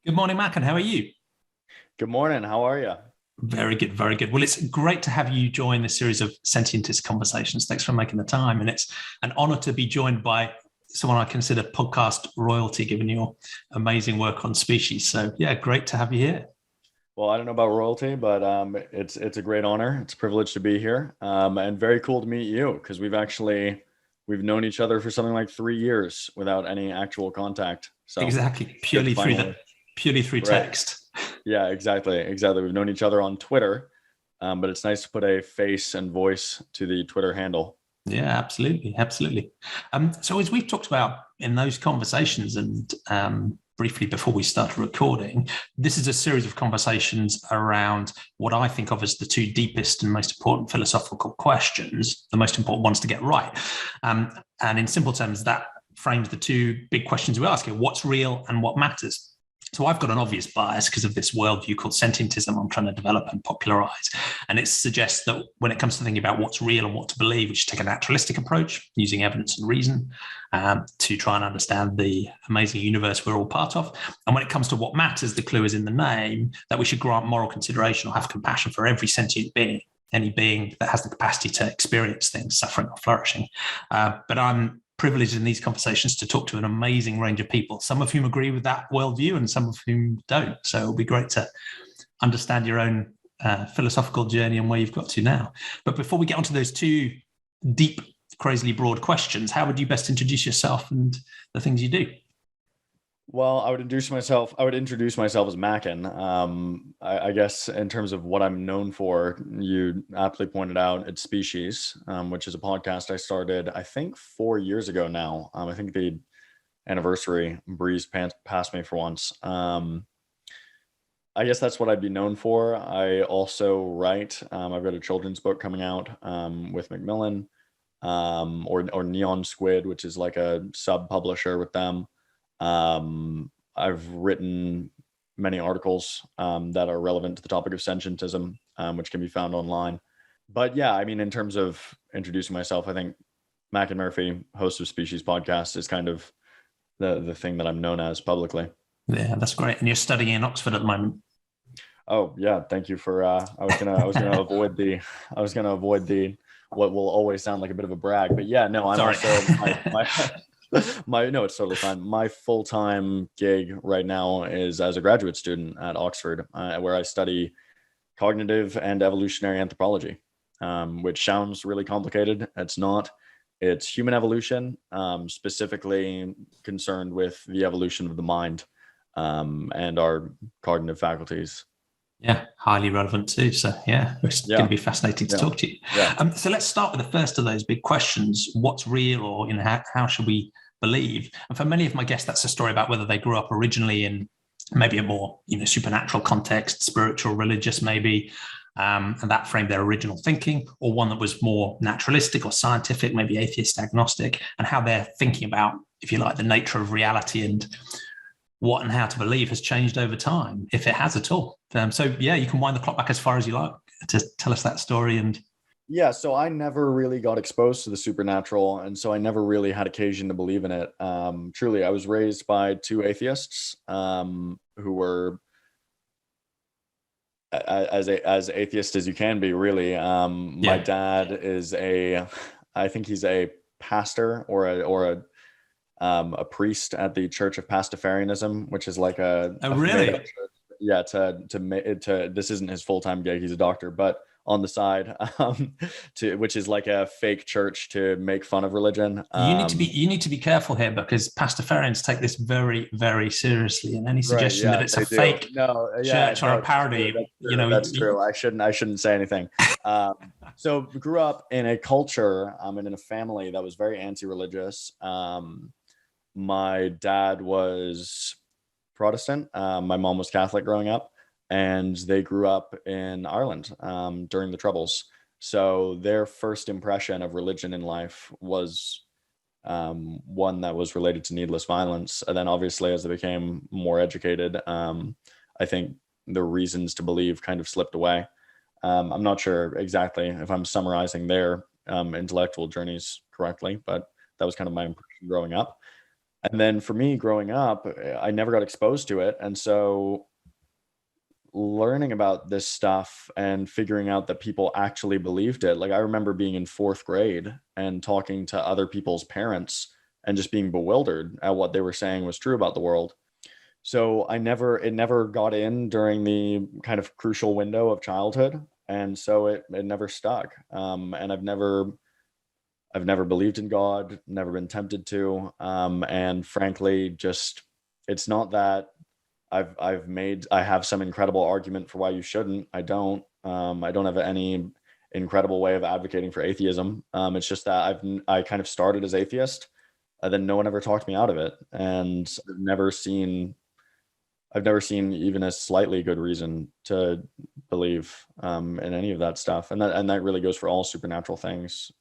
Good morning, Macken. How are you? Good morning. How are you? Very good, very good. Well, it's great to have you join this series of Sentientist Conversations. Thanks for making the time. And it's an honor to be joined by someone I consider podcast royalty, given your amazing work on species. So, yeah, great to have you here. Well, I don't know about royalty, but it's a great honor. It's a privilege to be here, and very cool to meet you because we've known each other for something like 3 years without any actual contact. So Exactly, it's good to finally, purely through right? text. Yeah, exactly. We've known each other on Twitter, but it's nice to put a face and voice to the Twitter handle. Yeah, absolutely, absolutely. So as we've talked about in those conversations and briefly before we started recording, this is a series of conversations around what I think of as the two deepest and most important philosophical questions, the most important ones to get right. And in simple terms, that frames the two big questions we ask here: what's real and what matters. So I've got an obvious bias because of this worldview called Sentientism I'm trying to develop and popularize. And it suggests that when it comes to thinking about what's real and what to believe, we should take a naturalistic approach using evidence and reason to try and understand the amazing universe we're all part of. And when it comes to what matters, the clue is in the name, that we should grant moral consideration or have compassion for every sentient being, any being that has the capacity to experience things, suffering or flourishing. But I'm privileged in these conversations to talk to an amazing range of people, some of whom agree with that worldview and some of whom don't. So it'll be great to understand your own philosophical journey and where you've got to now. But before we get onto those two deep, crazily broad questions, how would you best introduce yourself and the things you do? Well, I would introduce myself as Macken. I guess in terms of what I'm known for, you aptly pointed out it's Species, which is a podcast I started, I think 4 years ago now. I think the anniversary breezed past me for once. I guess that's what I'd be known for. I also write. I've got a children's book coming out with Macmillan, or Neon Squid, which is like a sub publisher with them. I've written many articles that are relevant to the topic of sentientism, which can be found online. But yeah, I mean, in terms of introducing myself, I think Macken Murphy, host of Species podcast, is kind of the thing that I'm known as publicly. Yeah, that's great. And you're studying in Oxford at the moment. Oh yeah, thank you for. I was gonna avoid the what will always sound like a bit of a brag, but yeah, no, I'm Sorry. also my no, it's totally fine. My full-time gig right now is as a graduate student at Oxford, where I study cognitive and evolutionary anthropology, which sounds really complicated. It's not. It's human evolution, specifically concerned with the evolution of the mind, and our cognitive faculties. Yeah, highly relevant too. So yeah, it's going to Yeah, be fascinating to yeah, talk to you. yeah. So let's start with the first of those big questions: what's real, or how should we believe? And for many of my guests, that's a story about whether they grew up originally in maybe a more supernatural context, spiritual, religious, maybe, and that framed their original thinking, or one that was more naturalistic or scientific, maybe atheist, agnostic, and how they're thinking about, if you like, the nature of reality and what and how to believe has changed over time, if it has at all. So yeah, you can wind the clock back as far as you like to tell us that story. And Yeah, so I never really got exposed to the supernatural, and so I never really had occasion to believe in it. Truly, I was raised by two atheists, who were as atheist as you can be, really. My yeah. dad is I think he's a pastor or a priest at the Church of Pastafarianism, which is like Oh, a made up really? church. Yeah, to this isn't his full time gig. He's a doctor, but on the side, to which is like a fake church to make fun of religion. You need to be careful here because Pastafarians take this very, very seriously. And any Right? suggestion that Yeah, it's a they do. fake No, yeah, church or no, a that's true. parody, That's true. That's true. I shouldn't say anything. Um, so grew up in a culture, and in a family that was very anti-religious. My dad was Protestant. My mom was Catholic growing up, and they grew up in Ireland during the Troubles. So their first impression of religion in life was one that was related to needless violence. And then, obviously, as they became more educated, I think the reasons to believe kind of slipped away. I'm not sure exactly if I'm summarizing their intellectual journeys correctly, but that was kind of my impression growing up. And then for me growing up, I never got exposed to it. And so learning about this stuff and figuring out that people actually believed it. Like I remember being in fourth grade and talking to other people's parents and just being bewildered at what they were saying was true about the world. So it never got in during the kind of crucial window of childhood. And so it never stuck. And I've never believed in God, never been tempted to. And frankly, just, it's not that I have some incredible argument for why you shouldn't. I don't have any incredible way of advocating for atheism. It's just that I kind of started as atheist, and then no one ever talked me out of it. And I've never seen even a slightly good reason to believe in any of that stuff. And that really goes for all supernatural things.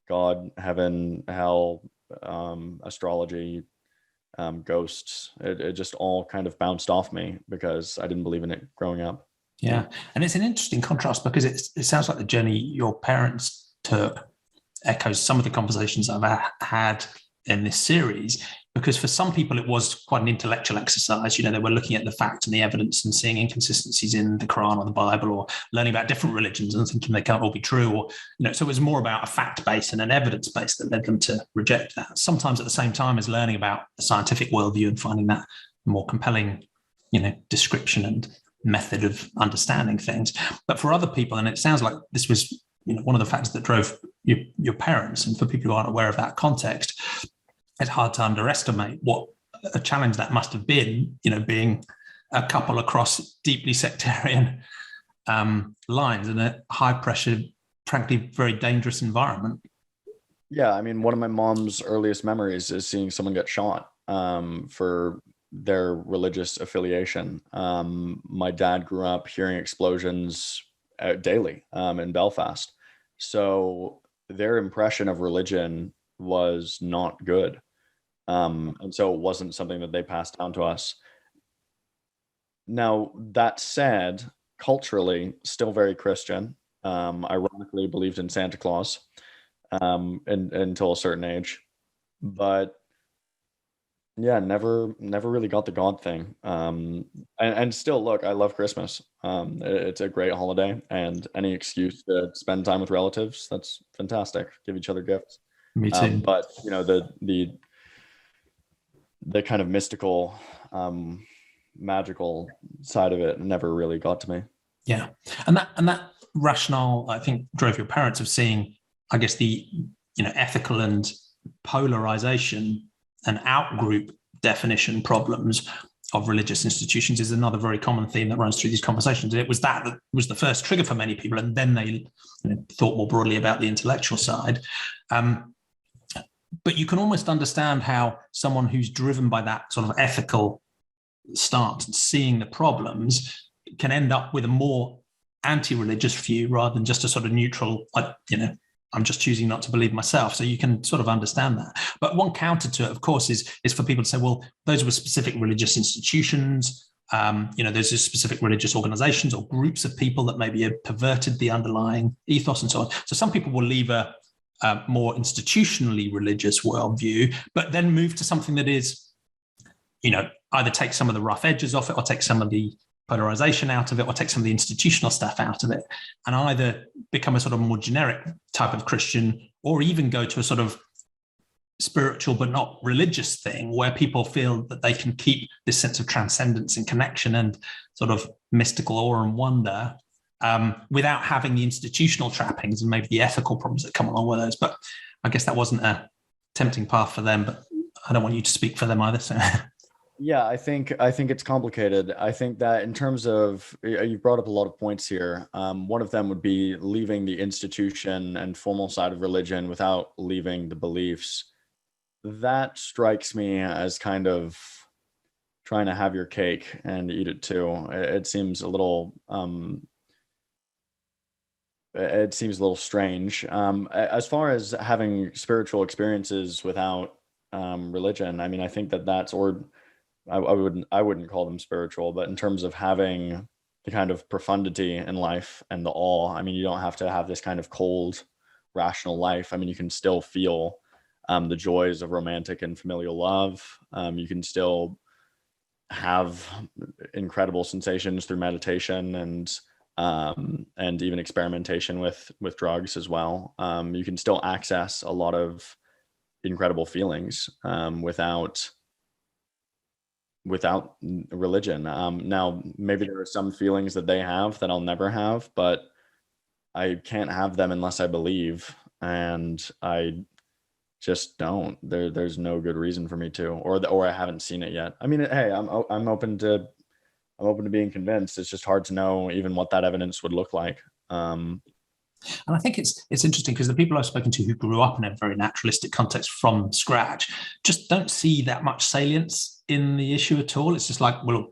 God, heaven, hell, astrology, ghosts. It just all kind of bounced off me because I didn't believe in it growing up. Yeah. And it's an interesting contrast because it sounds like the journey your parents took echoes some of the conversations I've had in this series, because for some people it was quite an intellectual exercise. They were looking at the fact and the evidence and seeing inconsistencies in the Quran or the Bible, or learning about different religions and thinking they can't all be true, or so it was more about a fact base and an evidence base that led them to reject that, sometimes at the same time as learning about the scientific worldview and finding that more compelling description and method of understanding things. But for other people, and it sounds like this was one of the factors that drove your parents, and for people who aren't aware of that context, it's hard to underestimate what a challenge that must have been, being a couple across deeply sectarian lines in a high pressure, frankly, very dangerous environment. Yeah. I mean, one of my mom's earliest memories is seeing someone get shot for their religious affiliation. My dad grew up hearing explosions daily in Belfast. So their impression of religion was not good. And so it wasn't something that they passed down to us. Now, that said, culturally, still very Christian. Ironically, believed in Santa Claus until a certain age. But yeah, never really got the God thing. And still, look, I love Christmas. It's a great holiday, and any excuse to spend time with relatives, that's fantastic. Give each other gifts. Me too. But the kind of mystical, magical side of it never really got to me. Yeah, and that rationale, I think, drove your parents of seeing, I guess, the ethical and polarization and outgroup definition problems of religious institutions is another very common theme that runs through these conversations. And it was that was the first trigger for many people, and then they thought more broadly about the intellectual side. But you can almost understand how someone who's driven by that sort of ethical stance and seeing the problems can end up with a more anti-religious view rather than just a sort of neutral, I'm just choosing not to believe myself. So you can sort of understand that. But one counter to it, of course, is for people to say, well, those were specific religious institutions. Those are specific religious organizations or groups of people that maybe have perverted the underlying ethos and so on. So some people will leave a more institutionally religious worldview, but then move to something that is, either take some of the rough edges off it, or take some of the polarization out of it, or take some of the institutional stuff out of it, and either become a sort of more generic type of Christian, or even go to a sort of spiritual but not religious thing where people feel that they can keep this sense of transcendence and connection and sort of mystical awe and wonder without having the institutional trappings and maybe the ethical problems that come along with those. But I guess that wasn't a tempting path for them, but I don't want you to speak for them either. So. Yeah, I think it's complicated. I think that in terms of, you've brought up a lot of points here. One of them would be leaving the institution and formal side of religion without leaving the beliefs. That strikes me as kind of trying to have your cake and eat it too. It seems a little strange. As far as having spiritual experiences without religion, I mean, I think that's, or I wouldn't call them spiritual, but in terms of having the kind of profundity in life and the awe, I mean, you don't have to have this kind of cold, rational life. I mean, you can still feel the joys of romantic and familial love. You can still have incredible sensations through meditation and even experimentation with drugs as well. You can still access a lot of incredible feelings without religion. Now, maybe there are some feelings that they have that I'll never have, but I can't have them unless I believe, and I just don't. There's no good reason for me to, or I haven't seen it yet. I mean, hey, I'm open to being convinced. It's just hard to know even what that evidence would look like. And I think it's interesting because the people I've spoken to who grew up in a very naturalistic context from scratch just don't see that much salience in the issue at all. It's just like, well,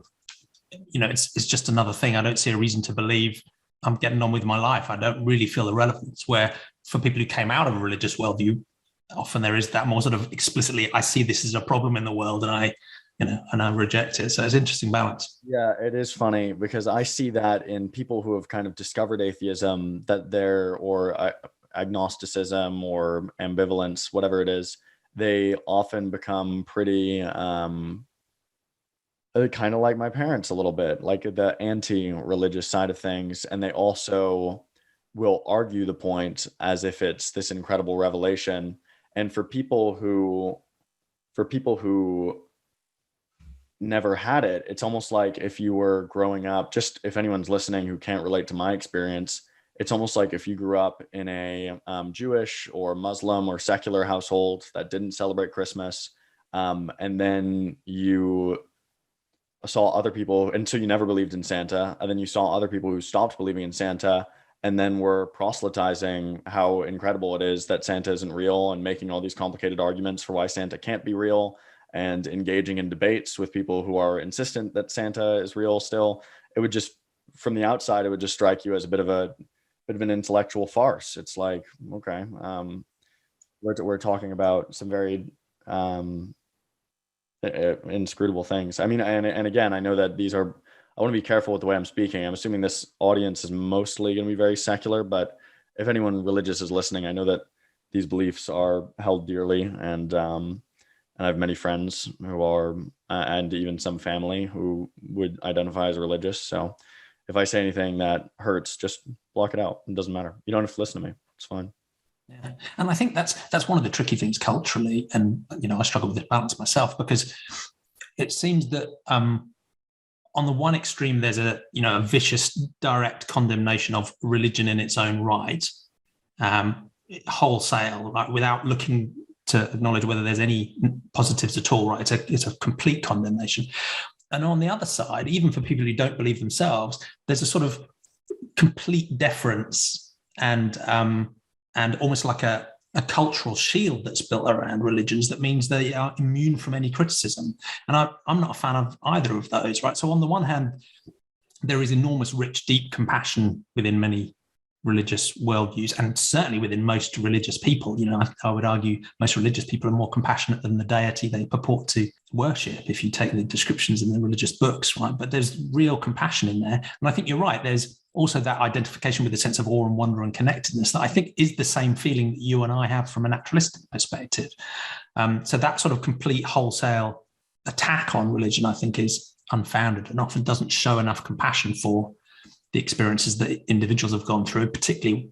it's just another thing. I don't see a reason to believe. I'm getting on with my life. I don't really feel the relevance. Where for people who came out of a religious worldview, often there is that more sort of explicitly, I see this as a problem in the world and I reject it. So it's an interesting balance. Yeah, it is funny because I see that in people who have kind of discovered atheism, that or agnosticism or ambivalence, whatever it is, they often become pretty kind of like my parents a little bit, like the anti-religious side of things. And they also will argue the point as if it's this incredible revelation. And for people who never had it, it's almost like if you were growing up, just if anyone's listening who can't relate to my experience, it's almost like if you grew up in a Jewish or Muslim or secular household that didn't celebrate Christmas, and then you saw other people, and so you never believed in Santa, and then you saw other people who stopped believing in Santa and then were proselytizing how incredible it is that Santa isn't real and making all these complicated arguments for why Santa can't be real, and engaging in debates with people who are insistent that Santa is real still. It would just, from the outside, it would just strike you as a bit of an intellectual farce. It's like, okay, we're talking about some very inscrutable things. I mean, and again, I know that I want to be careful with the way I'm speaking. I'm assuming this audience is mostly going to be very secular, but if anyone religious is listening, I know that these beliefs are held dearly, and I have many friends who are, and even some family who would identify as religious. So if I say anything that hurts, just block it out. It doesn't matter. You don't have to listen to me. It's fine. Yeah. And I think that's one of the tricky things culturally. And, I struggle with this balance myself, because it seems that on the one extreme, there's a vicious direct condemnation of religion in its own right, wholesale, like without looking to acknowledge whether there's any positives at all, right? It's a complete condemnation. And on the other side, even for people who don't believe themselves, there's a sort of complete deference and almost like a cultural shield that's built around religions that means they are immune from any criticism. And I'm not a fan of either of those, right? So on the one hand, there is enormous, rich, deep compassion within many religious worldviews, and certainly within most religious people. I would argue most religious people are more compassionate than the deity they purport to worship, if you take the descriptions in the religious books, right? But there's real compassion in there. And I think you're right. There's also that identification with a sense of awe and wonder and connectedness that I think is the same feeling that you and I have from a naturalistic perspective. So that sort of complete wholesale attack on religion, I think, is unfounded and often doesn't show enough compassion for the experiences that individuals have gone through, particularly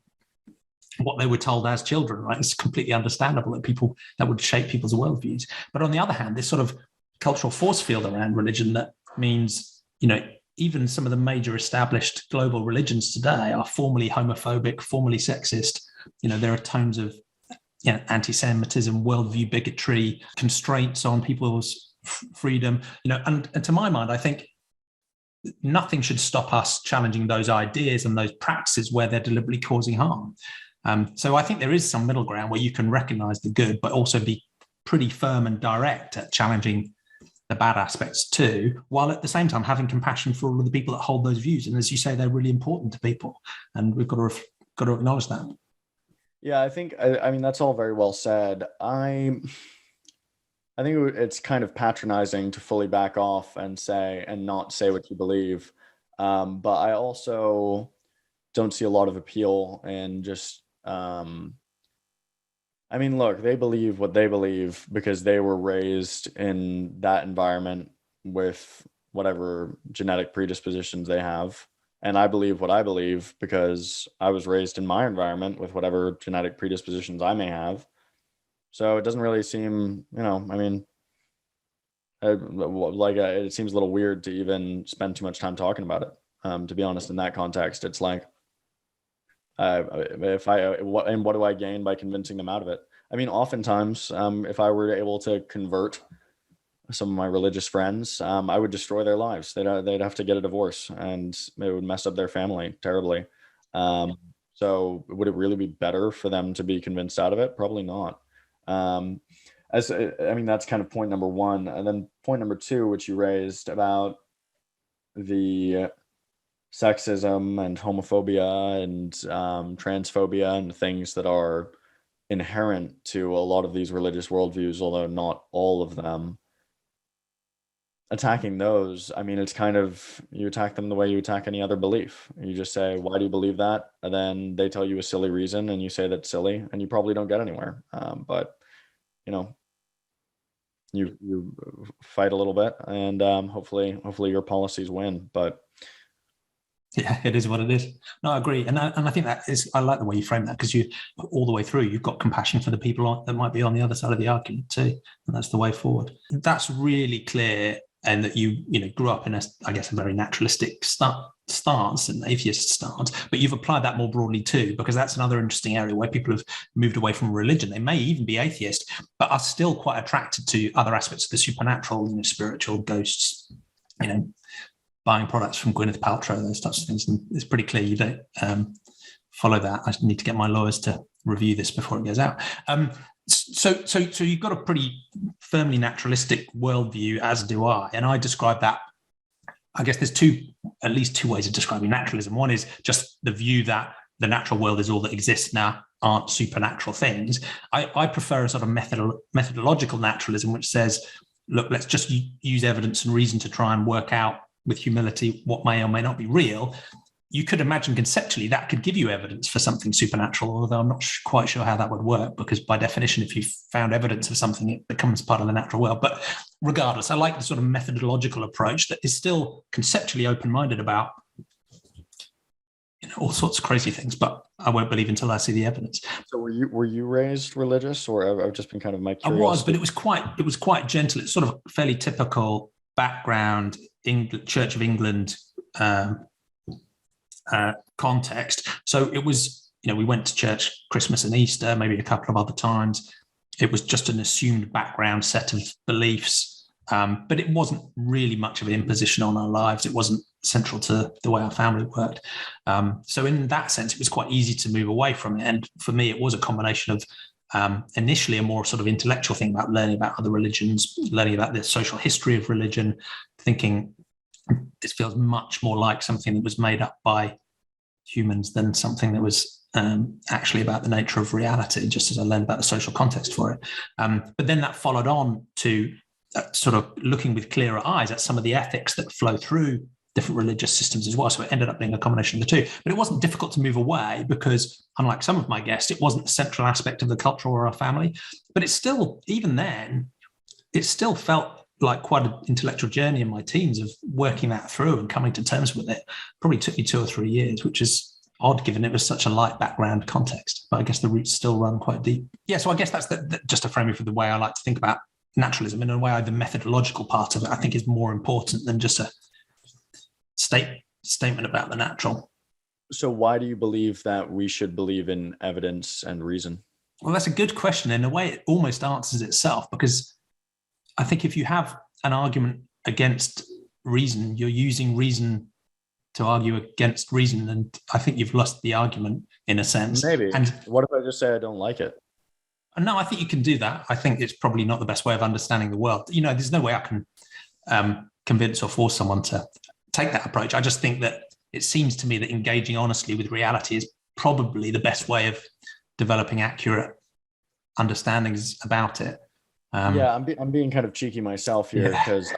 what they were told as children, right? It's completely understandable that would shape people's worldviews. But on the other hand, this sort of cultural force field around religion that means, even some of the major established global religions today are formally homophobic, formally sexist. There are tones of anti-Semitism, worldview bigotry, constraints on people's freedom, and to my mind, I think nothing should stop us challenging those ideas and those practices where they're deliberately causing harm. So I think there is some middle ground where you can recognize the good, but also be pretty firm and direct at challenging the bad aspects too, while at the same time having compassion for all of the people that hold those views. And as you say, they're really important to people, and we've got to acknowledge that. Yeah, I think, I mean, that's all very well said. I think it's kind of patronizing to fully back off and not say what you believe. But I also don't see a lot of appeal in just I mean, look, they believe what they believe because they were raised in that environment with whatever genetic predispositions they have. And I believe what I believe because I was raised in my environment with whatever genetic predispositions I may have. So it doesn't really seem, I mean, it seems a little weird to even spend too much time talking about it. To be honest, in that context, it's like, if I what do I gain by convincing them out of it? I mean, oftentimes, if I were able to convert some of my religious friends, I would destroy their lives. They'd have to get a divorce, and it would mess up their family terribly. So, would it really be better for them to be convinced out of it? Probably not. Um, I mean, that's kind of point number one, and then point number two, which you raised about the sexism and homophobia and transphobia and things that are inherent to a lot of these religious worldviews, although not all of them. Attacking those, I mean, it's kind of, you attack them the way you attack any other belief. You just say, why do you believe that? And then they tell you a silly reason and you say that's silly and you probably don't get anywhere. But, you know, you fight a little bit and hopefully your policies win. But yeah, it is what it is. No, I agree, and I think that is. I like the way you frame that because you all the way through you've got compassion for the people that might be on the other side of the argument too, and that's the way forward. That's really clear, and that you grew up in I guess a very naturalistic stance, an atheist stance, but you've applied that more broadly too, because that's another interesting area where people have moved away from religion. They may even be atheist, but are still quite attracted to other aspects of the supernatural, spiritual, ghosts, buying products from Gwyneth Paltrow, those types of things. And it's pretty clear you don't follow that. I need to get my lawyers to review this before it goes out. So you've got a pretty firmly naturalistic worldview, as do I. And I describe that, I guess there's at least two ways of describing naturalism. One is just the view that the natural world is all that exists now, aren't supernatural things. I prefer a sort of methodological naturalism, which says, look, let's just use evidence and reason to try and work out with humility what may or may not be real. You could imagine conceptually that could give you evidence for something supernatural, although I'm not quite sure how that would work, because by definition, if you found evidence of something, it becomes part of the natural world. But regardless, I like the sort of methodological approach that is still conceptually open-minded about all sorts of crazy things, but I won't believe until I see the evidence. So were you raised religious, or I've just been kind of my curiosity? I was, but it was quite gentle. It's sort of fairly typical background, Church of England context. So it was, we went to church Christmas and Easter, maybe a couple of other times. It was just an assumed background set of beliefs, but it wasn't really much of an imposition on our lives. It wasn't central to the way our family worked. So in that sense, it was quite easy to move away from it. And for me, it was a combination of initially a more sort of intellectual thing about learning about other religions, learning about the social history of religion, thinking this feels much more like something that was made up by humans than something that was actually about the nature of reality, just as I learned about the social context for it. But then that followed on to sort of looking with clearer eyes at some of the ethics that flow through different religious systems as well. So it ended up being a combination of the two. But it wasn't difficult to move away because, unlike some of my guests, it wasn't a central aspect of the culture or our family. But it's still, even then, it still felt like quite an intellectual journey in my teens of working that through and coming to terms with it. Probably took me 2 or 3 years, which is odd given it was such a light background context. But I guess the roots still run quite deep. Yeah, so I guess that's just a framing for the way I like to think about naturalism. In a way, the methodological part of it, I think, is more important than just a statement about the natural. So why do you believe that we should believe in evidence and reason? Well, that's a good question. In a way, it almost answers itself, because I think if you have an argument against reason, you're using reason to argue against reason. And I think you've lost the argument in a sense. Maybe. And what if I just say I don't like it? No, I think you can do that. I think it's probably not the best way of understanding the world. There's no way I can convince or force someone to take that approach. I just think that it seems to me that engaging honestly with reality is probably the best way of developing accurate understandings about it. I'm being kind of cheeky myself here because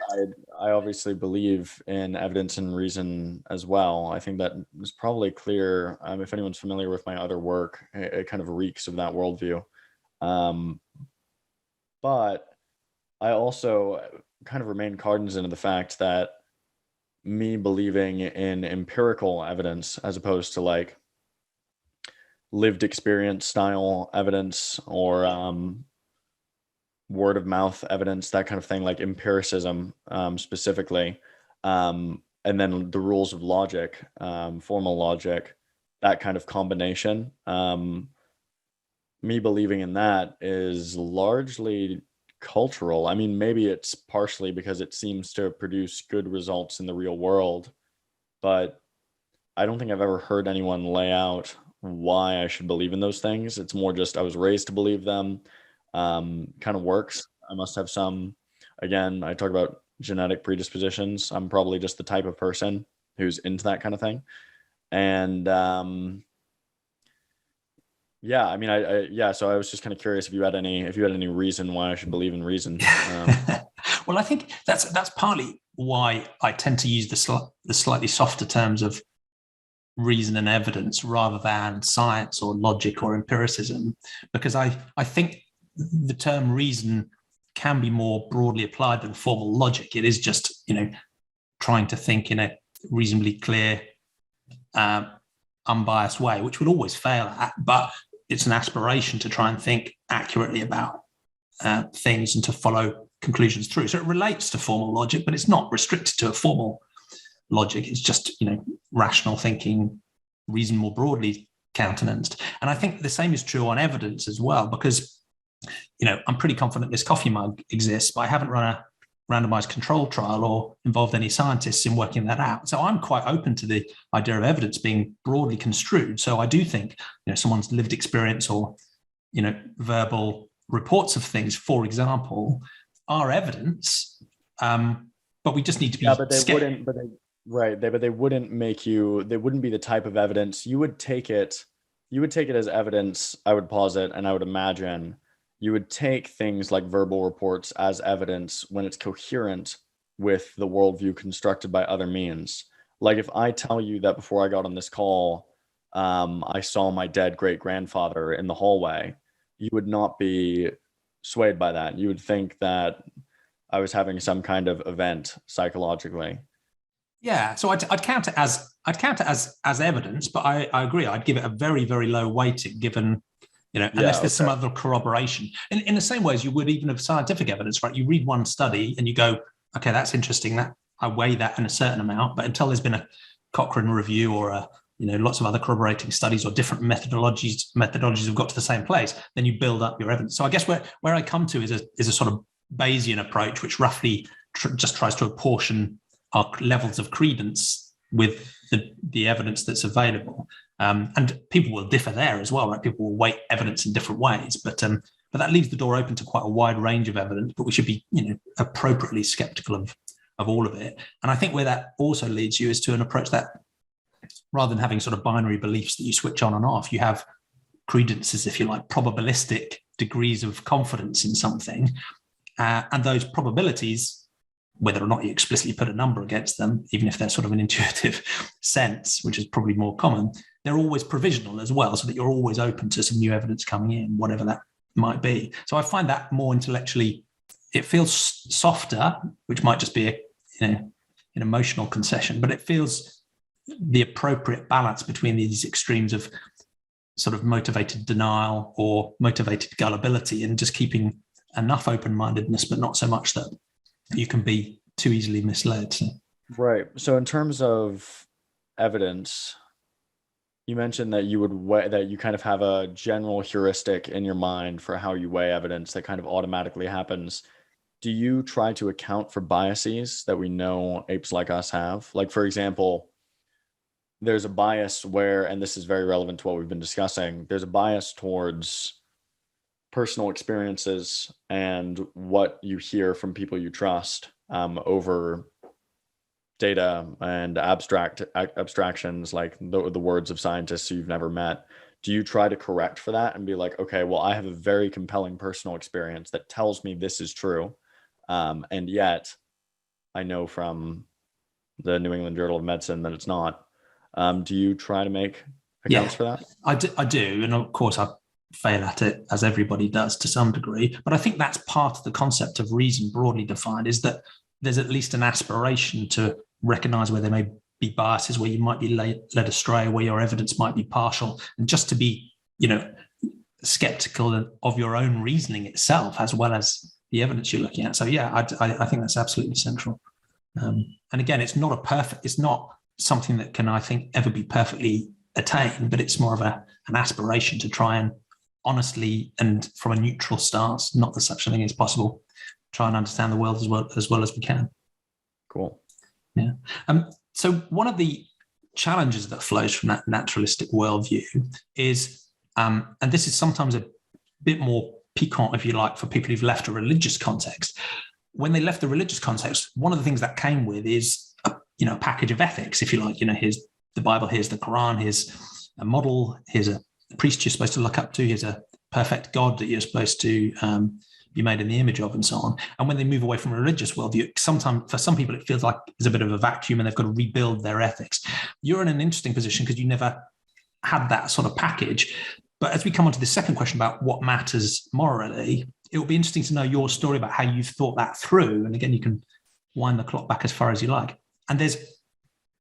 I obviously believe in evidence and reason as well. I think that is probably clear. If anyone's familiar with my other work, it kind of reeks of that worldview. Um, but I also kind of remain cognizant of the fact that me believing in empirical evidence as opposed to like lived experience style evidence or word of mouth evidence, that kind of thing, like empiricism specifically, and then the rules of logic, formal logic, that kind of combination. Me believing in that is largely cultural. I mean, maybe it's partially because it seems to produce good results in the real world, but I don't think I've ever heard anyone lay out why I should believe in those things. It's more just I was raised to believe them. Kind of works. I must have some, again, I talk about genetic predispositions. I'm probably just the type of person who's into that kind of thing. And yeah, I mean, yeah. So I was just kind of curious if you had any reason why I should believe in reason. Well, I think that's partly why I tend to use the slightly softer terms of reason and evidence rather than science or logic or empiricism, because I think the term reason can be more broadly applied than formal logic. It is just, trying to think in a reasonably clear, unbiased way, which will always fail at, but it's an aspiration to try and think accurately about things and to follow conclusions through. So it relates to formal logic, but it's not restricted to a formal logic. It's just, rational thinking, reason more broadly countenanced. And I think the same is true on evidence as well, because, I'm pretty confident this coffee mug exists, but I haven't run a randomized control trial or involved any scientists in working that out. So I'm quite open to the idea of evidence being broadly construed. So I do think, someone's lived experience or, verbal reports of things, for example, are evidence. But we just need to be scared. But they wouldn't make you, they wouldn't be the type of evidence. You would take it as evidence, I would posit, and I would imagine you would take things like verbal reports as evidence when it's coherent with the worldview constructed by other means. Like if I tell you that before I got on this call, I saw my dead great-grandfather in the hallway, you would not be swayed by that. You would think that I was having some kind of event psychologically. Yeah, so I'd count it as evidence, but I agree. I'd give it a very, very low weighting, given unless there's some other corroboration. In the same way as you would even of scientific evidence, right? You read one study and you go, okay, that's interesting. That I weigh that in a certain amount, but until there's been a Cochrane review or lots of other corroborating studies or different methodologies have got to the same place, then you build up your evidence. So I guess where I come to is a sort of Bayesian approach, which roughly just tries to apportion our levels of credence with the evidence that's available. And people will differ there as well, right? People will weight evidence in different ways, but that leaves the door open to quite a wide range of evidence, but we should be, appropriately skeptical of all of it. And I think where that also leads you is to an approach that, rather than having sort of binary beliefs that you switch on and off, you have credences, if you like, probabilistic degrees of confidence in something. And those probabilities, whether or not you explicitly put a number against them, even if they're sort of an intuitive sense, which is probably more common, they're always provisional as well, so that you're always open to some new evidence coming in, whatever that might be. So I find that more intellectually, it feels softer, which might just be an emotional concession, but it feels the appropriate balance between these extremes of sort of motivated denial or motivated gullibility, and just keeping enough open-mindedness, but not so much that you can be too easily misled. So. Right. So in terms of evidence, you mentioned that you would weigh, that you kind of have a general heuristic in your mind for how you weigh evidence that kind of automatically happens. Do you try to account for biases that we know apes like us have? Like, for example, there's a bias where, and this is very relevant to what we've been discussing, there's a bias towards personal experiences and what you hear from people you trust over data and abstractions like the words of scientists you've never met. Do you try to correct for that and be like, okay, well, I have a very compelling personal experience that tells me this is true, and yet I know from the New England Journal of Medicine that it's not. Do you try to make accounts for that? I do, and of course fail at it, as everybody does to some degree. But I think that's part of the concept of reason, broadly defined, is that there's at least an aspiration to recognize where there may be biases, where you might be led astray, where your evidence might be partial, and just to be, skeptical of your own reasoning itself, as well as the evidence you're looking at. So yeah, I think that's absolutely central. And again, it's not something that can, I think, ever be perfectly attained, but it's more of an aspiration to try and honestly and from a neutral stance, not that such a thing is possible, try and understand the world as well as we can. Cool. Yeah. So one of the challenges that flows from that naturalistic worldview is, and this is sometimes a bit more piquant, if you like, for people who've left a religious context. When they left the religious context, one of the things that came with is a package of ethics, if you like. Here's the Bible, here's the Quran, here's a model, here's a priest you're supposed to look up to, here's a perfect God that you're supposed to be made in the image of, and so on. And when they move away from a religious worldview, sometimes for some people it feels like there's a bit of a vacuum and they've got to rebuild their ethics. You're in an interesting position because you never had that sort of package. But as we come on to the second question about what matters morally, it will be interesting to know your story about how you've thought that through. And again, you can wind the clock back as far as you like. And there's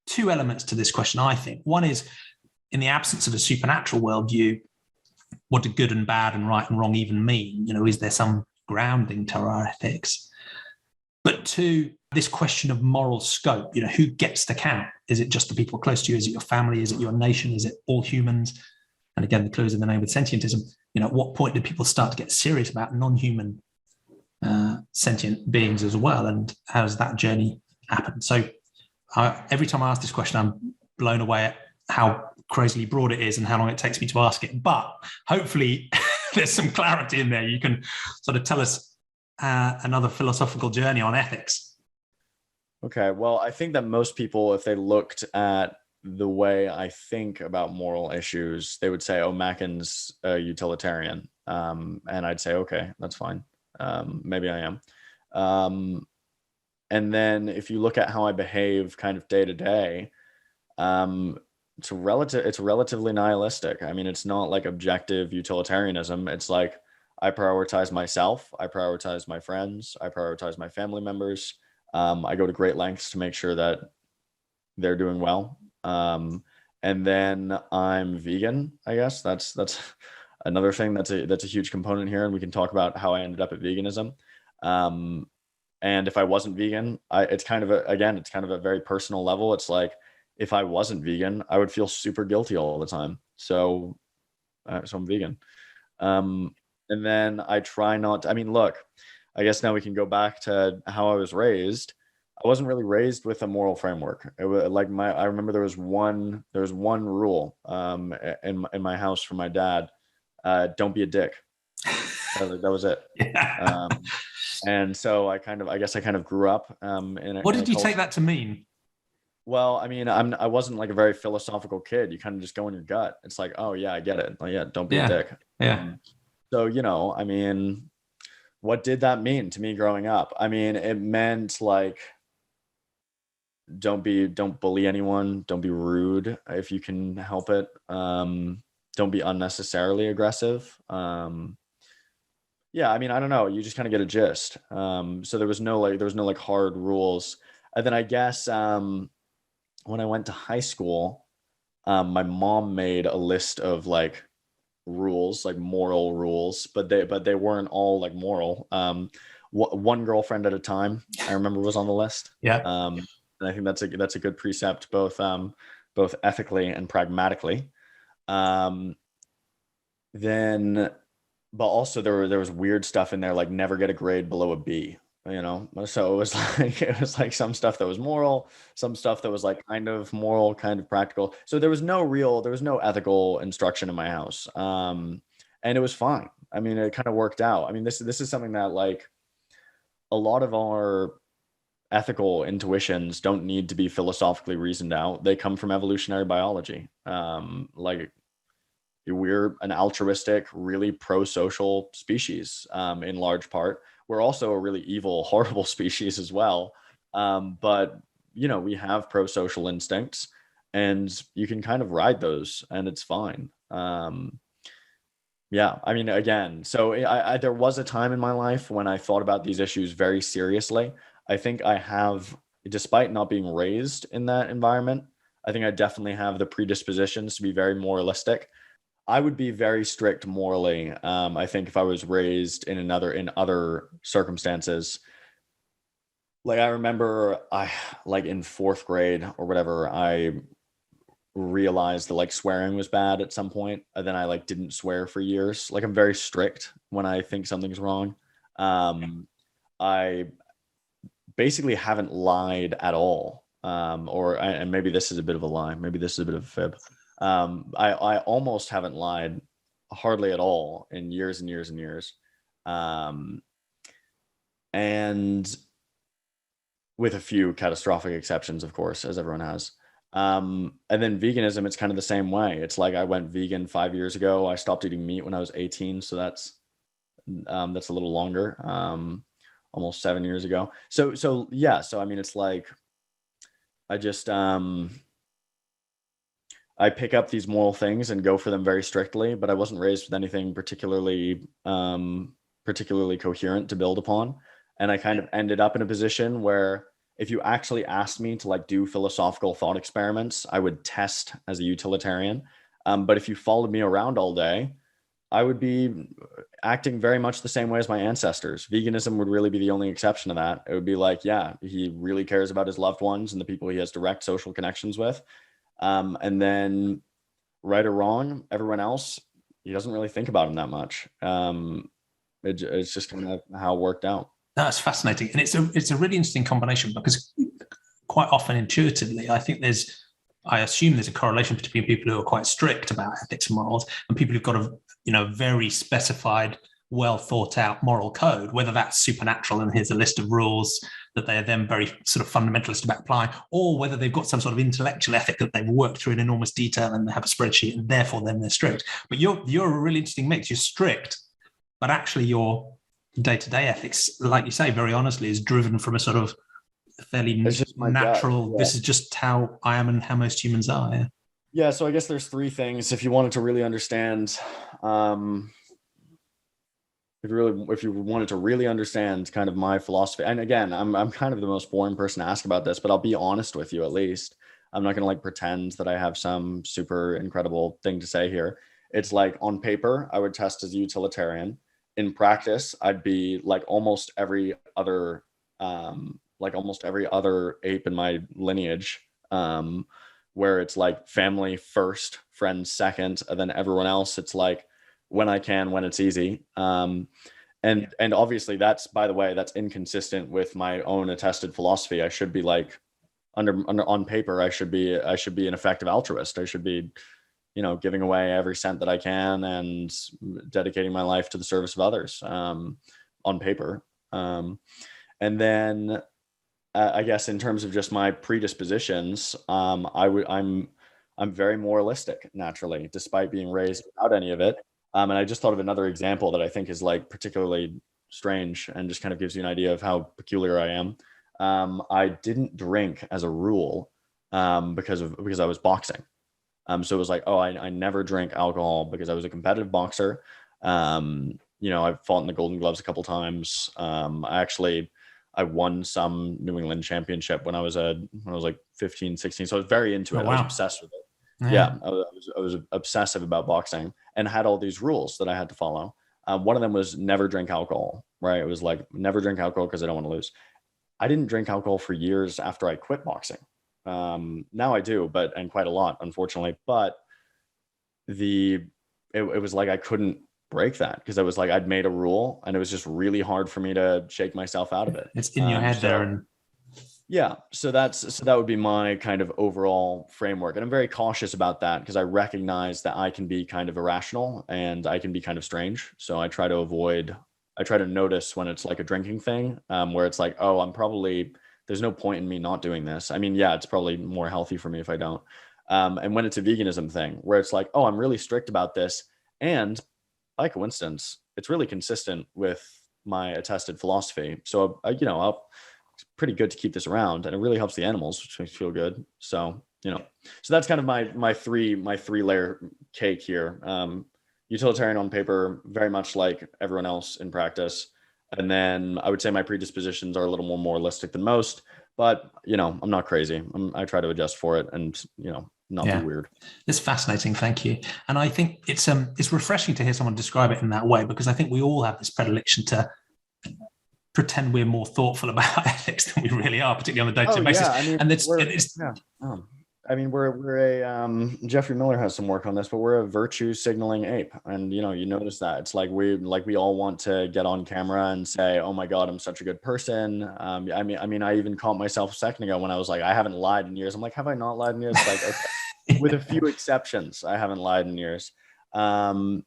two elements to this question, I think. One is, in the absence of a supernatural worldview, what do good and bad and right and wrong even mean? Is there some grounding to our ethics? But two, this question of moral scope, who gets to count? Is it just the people close to you? Is it your family? Is it your nation? Is it all humans? And again, the clue is in the name with Sentientism. At what point did people start to get serious about non-human sentient beings as well? And how does that journey happen? So every time I ask this question, I'm blown away at how crazily broad it is and how long it takes me to ask it. But hopefully there's some clarity in there. You can sort of tell us another philosophical journey on ethics. Okay, well, I think that most people, if they looked at the way I think about moral issues, they would say, oh, Macken's a utilitarian. And I'd say, okay, that's fine. Maybe I am. And then if you look at how I behave kind of day to day, it's relatively nihilistic. I mean, it's not like objective utilitarianism. It's like I prioritize myself, I prioritize my friends, I prioritize my family members. I go to great lengths to make sure that they're doing well. And then I'm vegan, I guess. That's another thing that's a huge component here. And we can talk about how I ended up at veganism. And if I wasn't vegan, it's kind of a very personal level. It's like, if I wasn't vegan, I would feel super guilty all the time. So I'm vegan. And then I try not to, look, I guess now we can go back to how I was raised. I wasn't really raised with a moral framework. It was like I remember there was one rule in my house from my dad. Don't be a dick. That was it. Yeah. And so I kind of grew up What did you take that to mean? Well, I wasn't like a very philosophical kid. You kind of just go in your gut. It's like, oh yeah, I get it. Like, yeah, don't be a dick. Yeah. So, what did that mean to me growing up? It meant like, don't bully anyone. Don't be rude if you can help it. Don't be unnecessarily aggressive. Yeah, I don't know. You just kind of get a gist. So there was no hard rules. And then I guess when I went to high school, my mom made a list of like rules, like moral rules, but they weren't all like moral. One girlfriend at a time, I remember, was on the list. Yeah. And I think that's a good precept, both ethically and pragmatically. Then, but also there was weird stuff in there, like never get a grade below a B. So it was like some stuff that was moral, some stuff that was like kind of moral, kind of practical. So there was no ethical instruction in my house. And it was fine. It kind of worked out. This is something that like a lot of our ethical intuitions don't need to be philosophically reasoned out. They come from evolutionary biology. Like we're an altruistic, really pro-social species, in large part. We're also a really evil, horrible species as well. But we have pro-social instincts, and you can kind of ride those, and it's fine. Yeah, I mean, again, so there was a time in my life when I thought about these issues very seriously. I think I have, despite not being raised in that environment, I think I definitely have the predispositions to be very moralistic. I would be very strict morally. I think if I was raised in other circumstances, like I remember, I like in fourth grade or whatever, I realized that like swearing was bad at some point, and then I like didn't swear for years. Like I'm very strict when I think something's wrong. I basically haven't lied at all. And maybe this is a bit of a lie. Maybe this is a bit of a fib. I almost haven't lied hardly at all in years and years and years. And with a few catastrophic exceptions, of course, as everyone has. And then veganism, it's kind of the same way. It's like I went vegan 5 years ago. I stopped eating meat when I was 18. So that's a little longer, almost 7 years ago. So yeah. So, I mean, it's like, I just, I pick up these moral things and go for them very strictly, but I wasn't raised with anything particularly coherent to build upon. And I kind of ended up in a position where if you actually asked me to like do philosophical thought experiments, I would test as a utilitarian. But if you followed me around all day, I would be acting very much the same way as my ancestors. Veganism would really be the only exception to that. It would be like, yeah, he really cares about his loved ones and the people he has direct social connections with. And then, right or wrong, everyone else, he doesn't really think about him that much. It's just kind of how it worked out. That's fascinating, and it's a really interesting combination because quite often intuitively, I assume there's a correlation between people who are quite strict about ethics and morals and people who've got a very specified, well thought out moral code, whether that's supernatural and here's a list of rules that they are then very sort of fundamentalist about applying, or whether they've got some sort of intellectual ethic that they've worked through in enormous detail and they have a spreadsheet and therefore then they're strict. But you're a really interesting mix. You're strict, but actually your day-to-day ethics, like you say, very honestly, is driven from a sort of fairly natural, yeah. This is just how I am and how most humans are. Yeah. So I guess there's three things. If you wanted to really understand, if you wanted to really understand kind of my philosophy, and again, I'm kind of the most boring person to ask about this, but I'll be honest with you at least. I'm not going to like pretend that I have some super incredible thing to say here. It's like on paper, I would test as a utilitarian. In practice, I'd be like almost every other ape in my lineage, where it's like family first, friends second, and then everyone else, it's like when I can, when it's easy. And obviously that's, by the way, that's inconsistent with my own attested philosophy. I should be like on paper, I should be an effective altruist. I should be, giving away every cent that I can and dedicating my life to the service of others, on paper. And then I guess in terms of just my predispositions, I'm very moralistic naturally, despite being raised without any of it. And I just thought of another example that I think is like particularly strange and just kind of gives you an idea of how peculiar I am. I didn't drink as a rule, because I was boxing. So it was like, I never drank alcohol because I was a competitive boxer. I've fought in the Golden Gloves a couple times. I won some New England championship when I was like 15, 16. So I was very into it. Wow. I was obsessed with it. Yeah. I was obsessive about boxing and had all these rules that I had to follow. One of them was never drink alcohol, right? It was like, never drink alcohol because I don't want to lose. I didn't drink alcohol for years after I quit boxing. Now I do, and quite a lot, unfortunately. But it was like I couldn't break that because I was like, I'd made a rule and it was just really hard for me to shake myself out of it. It's in your head there. And yeah, so that would be my kind of overall framework. And I'm very cautious about that because I recognize that I can be kind of irrational and I can be kind of strange. So I try to notice when it's like a drinking thing, where it's like, there's no point in me not doing this. I mean, yeah, it's probably more healthy for me if I don't. And when it's a veganism thing where it's like, I'm really strict about this. And by coincidence, it's really consistent with my attested philosophy. So, it's pretty good to keep this around and it really helps the animals, which makes me feel good. So, so that's kind of my three layer cake here. utilitarian on paper, very much like everyone else in practice. And then I would say my predispositions are a little more moralistic than most, but I'm not crazy. I try to adjust for it and, not be weird. It's fascinating. Thank you. And I think it's refreshing to hear someone describe it in that way, because I think we all have this predilection to pretend we're more thoughtful about ethics than we really are, particularly on a day-to-day basis. We're Jeffrey Miller has some work on this, but we're a virtue signaling ape. And, you notice that it's like we all want to get on camera and say, oh my God, I'm such a good person. I even caught myself a second ago when I was like, I haven't lied in years. I'm like, have I not lied in years? Like, okay. With a few exceptions, I haven't lied in years. So,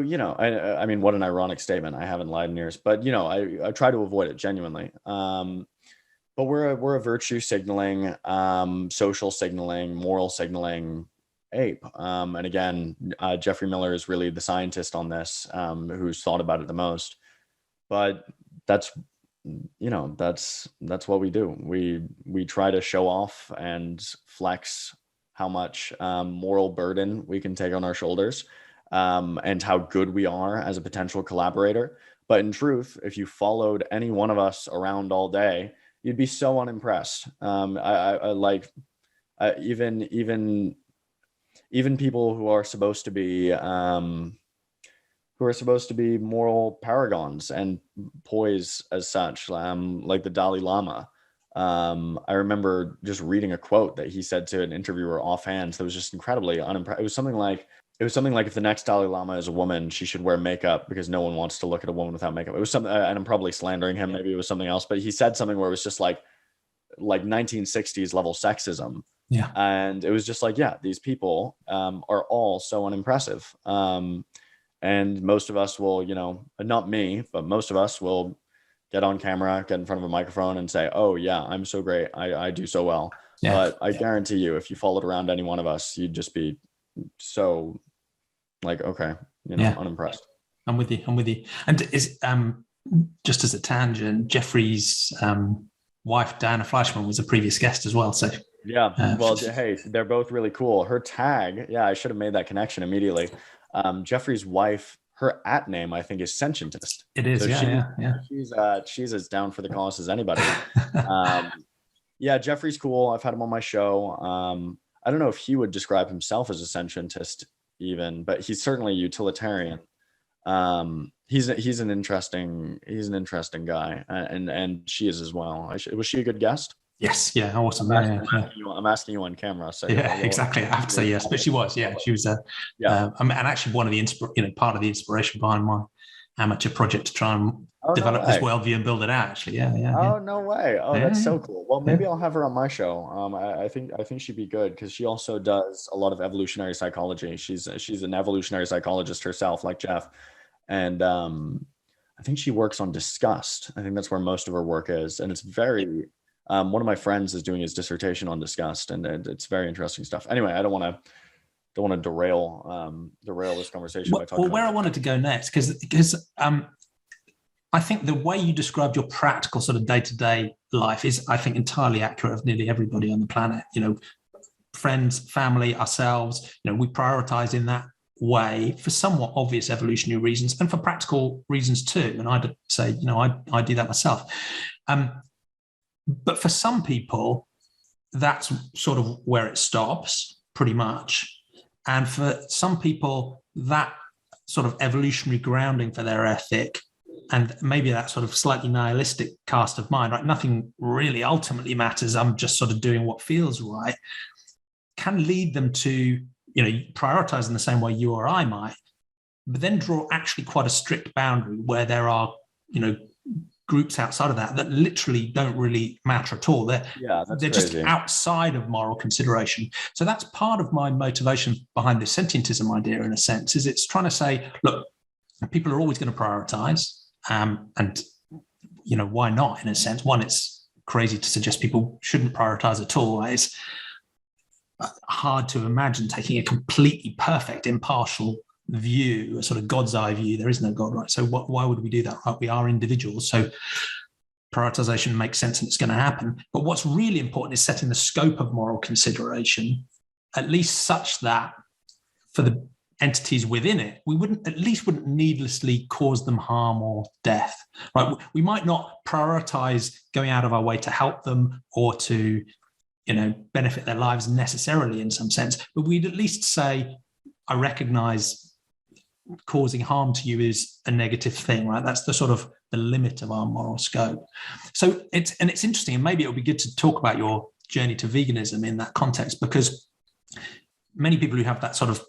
what an ironic statement. I haven't lied in years, but, I try to avoid it genuinely. But we're a virtue signaling, social signaling, moral signaling ape. And again, Jeffrey Miller is really the scientist on this, who's thought about it the most. But that's what we do. We try to show off and flex how much moral burden we can take on our shoulders, and how good we are as a potential collaborator. But in truth, if you followed any one of us around all day, you'd be so unimpressed. Even people who are supposed to be moral paragons and poise as such, like the Dalai Lama. I remember just reading a quote that he said to an interviewer offhand that was just incredibly unimpressive. It was something like, if the next Dalai Lama is a woman, she should wear makeup because no one wants to look at a woman without makeup. It was something, and I'm probably slandering him. Maybe it was something else, but he said something where it was just like 1960s level sexism. Yeah. And it was just like, these people are all so unimpressive. And most of us will, not me, but most of us will get on camera, get in front of a microphone and say, oh yeah, I'm so great. I do so well. Yeah. But I guarantee you, if you followed around any one of us, you'd just be so like, okay, unimpressed. I'm with you. And is just as a tangent, Jeffrey's wife Diana Fleischman was a previous guest as well. So hey, they're both really cool. Her tag, I should have made that connection immediately. Jeffrey's wife, her @name I think is Sentientist. It is, so she's as down for the cause as anybody. Jeffrey's cool. I've had him on my show. I don't know if he would describe himself as a sentientist even, but he's certainly utilitarian. He's an interesting guy, and she is as well. Was she a good guest? Yes. Yeah. Awesome. I'm asking you on camera. So exactly. I have to say yes, but she was. Yeah, she was. And actually, one of the part of the inspiration behind my amateur project to try and develop this worldview and build it out. Actually, Oh no way! Oh, that's so cool. Well, maybe I'll have her on my show. I think she'd be good because she also does a lot of evolutionary psychology. She's an evolutionary psychologist herself, like Jeff, and I think she works on disgust. I think that's where most of her work is, and it's very. One of my friends is doing his dissertation on disgust, and it's very interesting stuff. Anyway, I don't want to derail this conversation by talking. Well, where I wanted to go next, because I think the way you described your practical sort of day-to-day life is, I think, entirely accurate of nearly everybody on the planet. Friends, family, ourselves. We prioritize in that way for somewhat obvious evolutionary reasons and for practical reasons too. And I'd say, I do that myself. But for some people, that's sort of where it stops, pretty much. And for some people, that sort of evolutionary grounding for their ethic, and maybe that sort of slightly nihilistic cast of mind, right? Nothing really ultimately matters. I'm just sort of doing what feels right, can lead them to, prioritize in the same way you or I might, but then draw actually quite a strict boundary where there are, groups outside of that literally don't really matter at all. They're just outside of moral consideration. So that's part of my motivation behind this sentientism idea, in a sense, is it's trying to say, look, people are always going to prioritize. And, why not, in a sense? One, it's crazy to suggest people shouldn't prioritize at all. It's hard to imagine taking a completely perfect, impartial view, a sort of God's eye view. There is no God, right? So why would we do that, right? We are individuals. So prioritization makes sense and it's going to happen. But what's really important is setting the scope of moral consideration, at least such that for the entities within it, we wouldn't needlessly cause them harm or death, right? We might not prioritize going out of our way to help them or to, benefit their lives necessarily in some sense, but we'd at least say, I recognize causing harm to you is a negative thing, right? That's the sort of the limit of our moral scope. So it's interesting, and maybe it'll be good to talk about your journey to veganism in that context, because many people who have that sort of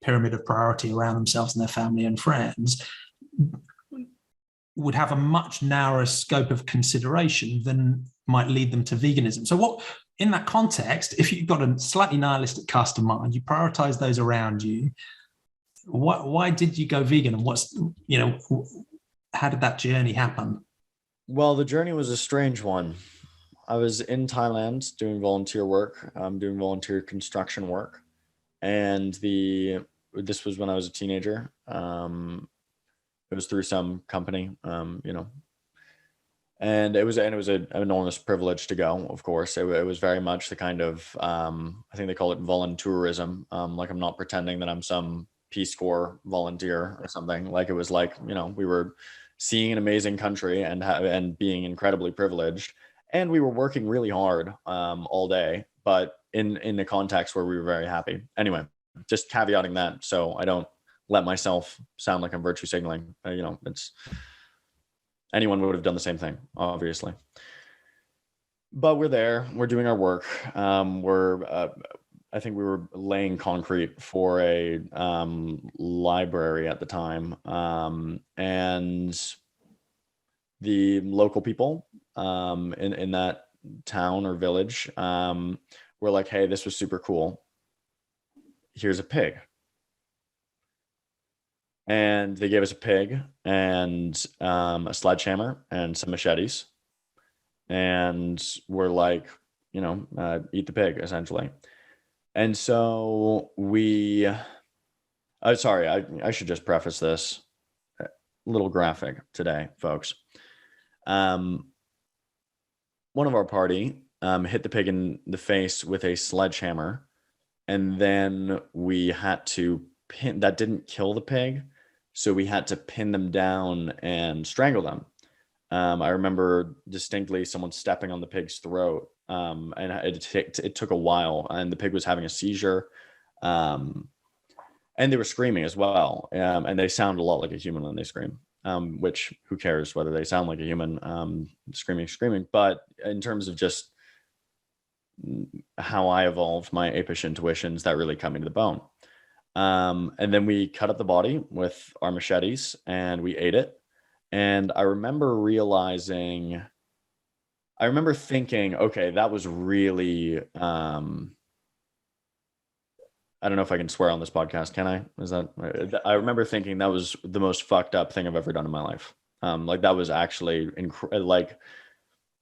pyramid of priority around themselves and their family and friends would have a much narrower scope of consideration than might lead them to veganism. So what, in that context, if you've got a slightly nihilistic cast of mind, you prioritize those around you, why did you go vegan, and how did that journey happen? Well, the journey was a strange one. I was in Thailand doing volunteer work, doing volunteer construction work. And this was when I was a teenager. It was through some company, and it was an enormous privilege to go. Of course, it was very much the kind of, I think they call it voluntourism. Like, I'm not pretending that I'm some Peace Corps volunteer or something. Like, it was like, we were seeing an amazing country and being incredibly privileged, and we were working really hard all day, but in a context where we were very happy. Anyway, just caveating that so I don't let myself sound like I'm virtue signaling. It's, anyone would have done the same thing, obviously. But we're there, we're doing our work. I think we were laying concrete for a library at the time. And the local people in that town or village were like, hey, this was super cool. Here's a pig. And they gave us a pig and a sledgehammer and some machetes. And we're like, eat the pig, essentially. And so I should just preface this a little graphic today, folks. One of our party hit the pig in the face with a sledgehammer, and then we had to pin. That didn't kill the pig, so we had to pin them down and strangle them. I remember distinctly someone stepping on the pig's throat, and it took a while, and the pig was having a seizure, and they were screaming as well, and they sound a lot like a human when they scream. Which, who cares whether they sound like a human, screaming. But in terms of just how I evolved my apish intuitions, that really cut me to the bone. And then we cut up the body with our machetes and we ate it. And I remember thinking, okay, that was really, I don't know if I can swear on this podcast. Can I? I remember thinking that was the most fucked up thing I've ever done in my life. Like, that was actually like,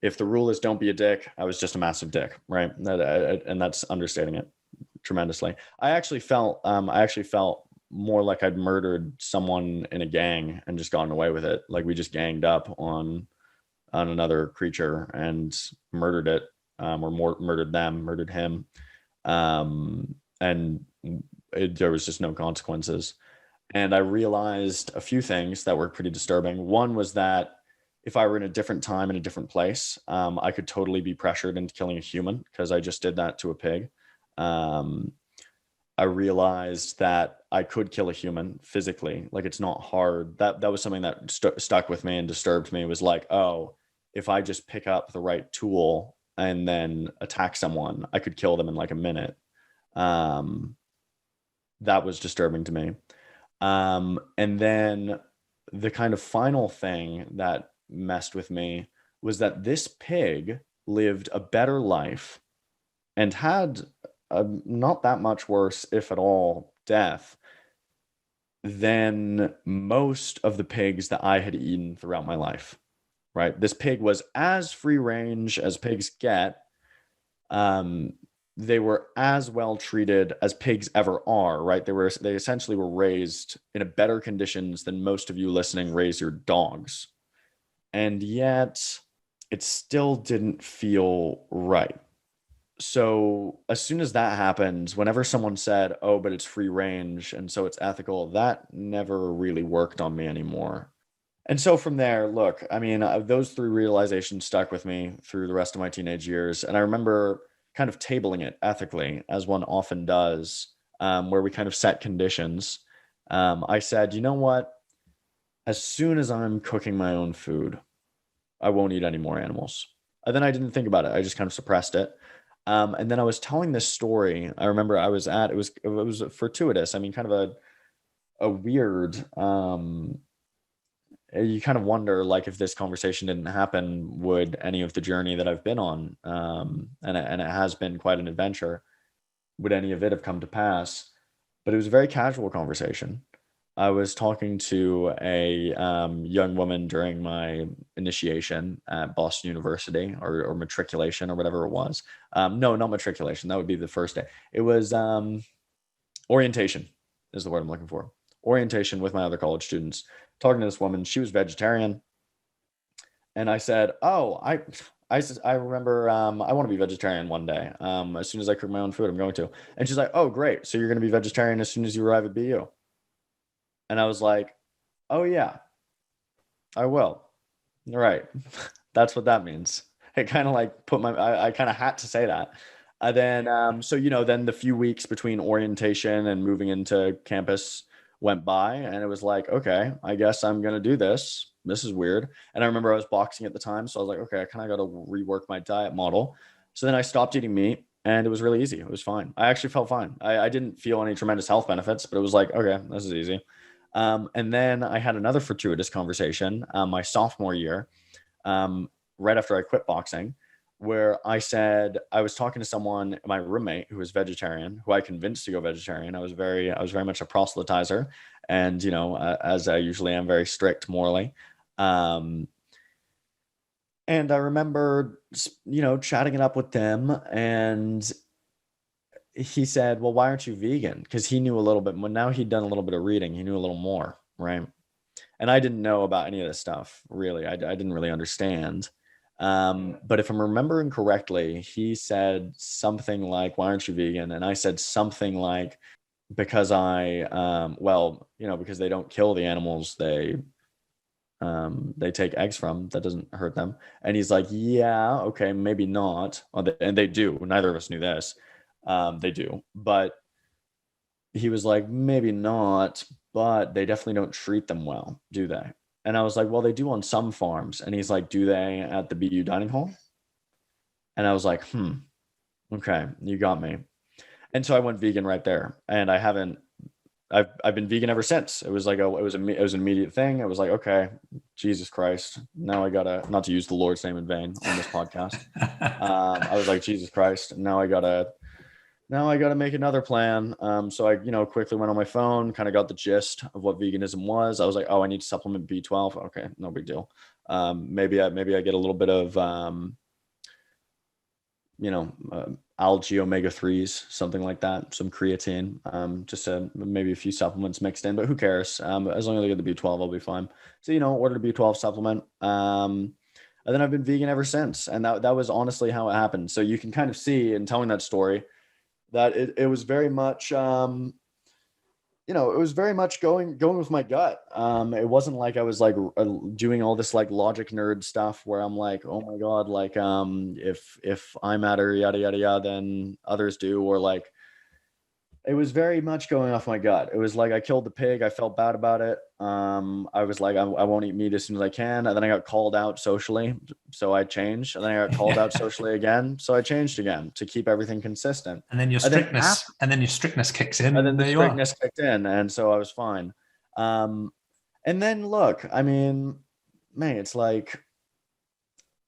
if the rule is don't be a dick, I was just a massive dick, right? And that's understating it tremendously. I actually felt more like I'd murdered someone in a gang and just gotten away with it. Like, we just ganged up on another creature and murdered it, murdered him. And there was just no consequences. And I realized a few things that were pretty disturbing. One was that if I were in a different time, in a different place, I could totally be pressured into killing a human because I just did that to a pig. I realized that I could kill a human physically. Like, it's not hard. That was something that stuck with me and disturbed me. It was like, oh, if I just pick up the right tool and then attack someone, I could kill them in like a minute. That was disturbing to me. And then the kind of final thing that messed with me was that this pig lived a better life and had not that much worse, if at all, death than most of the pigs that I had eaten throughout my life, right? This pig was as free range as pigs get. They were as well treated as pigs ever are, right? They essentially were raised in a better conditions than most of you listening raise your dogs. And yet it still didn't feel right. So as soon as that happened, whenever someone said, oh, but it's free range and so it's ethical, that never really worked on me anymore. And so from there, look, I mean, those three realizations stuck with me through the rest of my teenage years. And I remember kind of tabling it ethically, as one often does, where we kind of set conditions. I said, you know what? As soon as I'm cooking my own food, I won't eat any more animals. And then I didn't think about it. I just kind of suppressed it. And then I was telling this story. I remember I was at, it was fortuitous. I mean, kind of a weird, you kind of wonder, like, if this conversation didn't happen, would any of the journey that I've been on, and it has been quite an adventure, would any of it have come to pass? But it was a very casual conversation. I was talking to a young woman during my initiation at Boston University, or matriculation, or whatever it was. No, not matriculation. That would be the first day. It was orientation is the word I'm looking for. Orientation with my other college students. Talking to this woman, she was vegetarian, and I said, "Oh, I remember I want to be vegetarian one day. As soon as I cook my own food, I'm going to." And she's like, "Oh, great! So you're going to be vegetarian as soon as you arrive at BU?" And I was like, "Oh yeah, I will." Right. That's what that means. It kind of like I kind of had to say that. And then, so, then the few weeks between orientation and moving into campus went by, and it was like, okay, I guess I'm going to do this. This is weird. And I remember I was boxing at the time. So I was like, okay, I kind of got to rework my diet model. So then I stopped eating meat, and it was really easy. It was fine. I actually felt fine. I didn't feel any tremendous health benefits, but it was like, okay, this is easy. And then I had another fortuitous conversation my sophomore year, right after I quit boxing, where I said I was talking to someone, my roommate, who was vegetarian, who I convinced to go vegetarian. I was very much a proselytizer, and as I usually am, very strict morally. Um, and I remember, chatting it up with them, and he said, "Well, why aren't you vegan?" Because he knew a little bit more. Now he'd done a little bit of reading. He knew a little more, right? And I didn't know about any of this stuff, really. I didn't really understand. But if I'm remembering correctly, he said something like, "Why aren't you vegan?" And I said something like, "Because because they don't kill the animals they take eggs from. That doesn't hurt them." And he's like, "Yeah, okay, maybe not." And they do. Neither of us knew this. They do. But he was like, "Maybe not, but they definitely don't treat them well, do they?" And I was like, "Well, they do on some farms." And he's like, "Do they at the BU dining hall?" And I was like, okay, you got me. And so I went vegan right there. And I've been vegan ever since. It was like it was an immediate thing. It was like, okay, Jesus Christ. Now I gotta, not to use the Lord's name in vain on this podcast. I was like, Jesus Christ. Now I gotta make another plan. So I, quickly went on my phone, kind of got the gist of what veganism was. I was like, oh, I need to supplement B12. Okay, no big deal. Maybe I get a little bit of, algae omega-3s, something like that, some creatine, just maybe a few supplements mixed in, but who cares? As long as I get the B12, I'll be fine. So, ordered a B12 supplement. And then I've been vegan ever since. And that was honestly how it happened. So you can kind of see in telling that story that it was very much, it was very much going with my gut. It wasn't like I was like doing all this like logic nerd stuff where I'm like, oh my God, like if I matter, yada yada yada, then others do, or like it was very much going off my gut. It was like I killed the pig. I felt bad about it. I was like, I won't eat meat as soon as I can. And then I got called out socially, so I changed. And then I got called out socially again, so I changed again to keep everything consistent. And then your strictness kicks in. And then the strictness kicked in, and so I was fine. And then look, I mean, man, it's like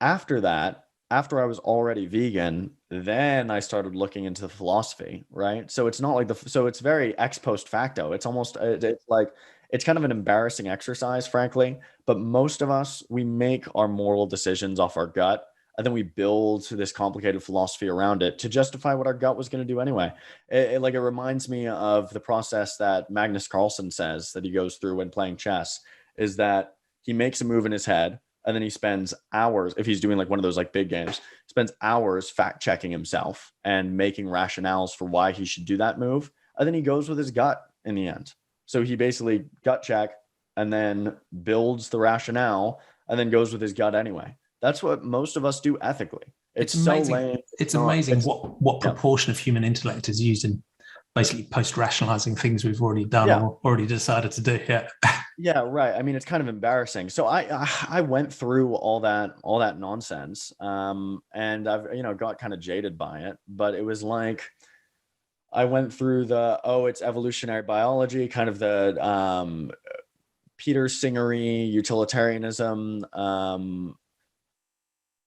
after that, after I was already vegan, then I started looking into philosophy, right? So it's not like so it's very ex post facto. It's almost, it's like, it's kind of an embarrassing exercise, frankly. But most of us, we make our moral decisions off our gut, and then we build this complicated philosophy around it to justify what our gut was going to do anyway. It reminds me of the process that Magnus Carlsen says that he goes through when playing chess, is that he makes a move in his head, and then he spends hours, if he's doing like one of those like big games, spends hours fact checking himself and making rationales for why he should do that move. And then he goes with his gut in the end. So he basically gut check and then builds the rationale and then goes with his gut anyway. That's what most of us do ethically. It's amazing. so lame. It's amazing what proportion of human intellect is used in basically post-rationalizing things we've already done or already decided to do. Yeah. Yeah, right. I mean, it's kind of embarrassing. So I went through all that nonsense, and I've got kind of jaded by it. But it was like I went through it's evolutionary biology, kind of the Peter Singery utilitarianism,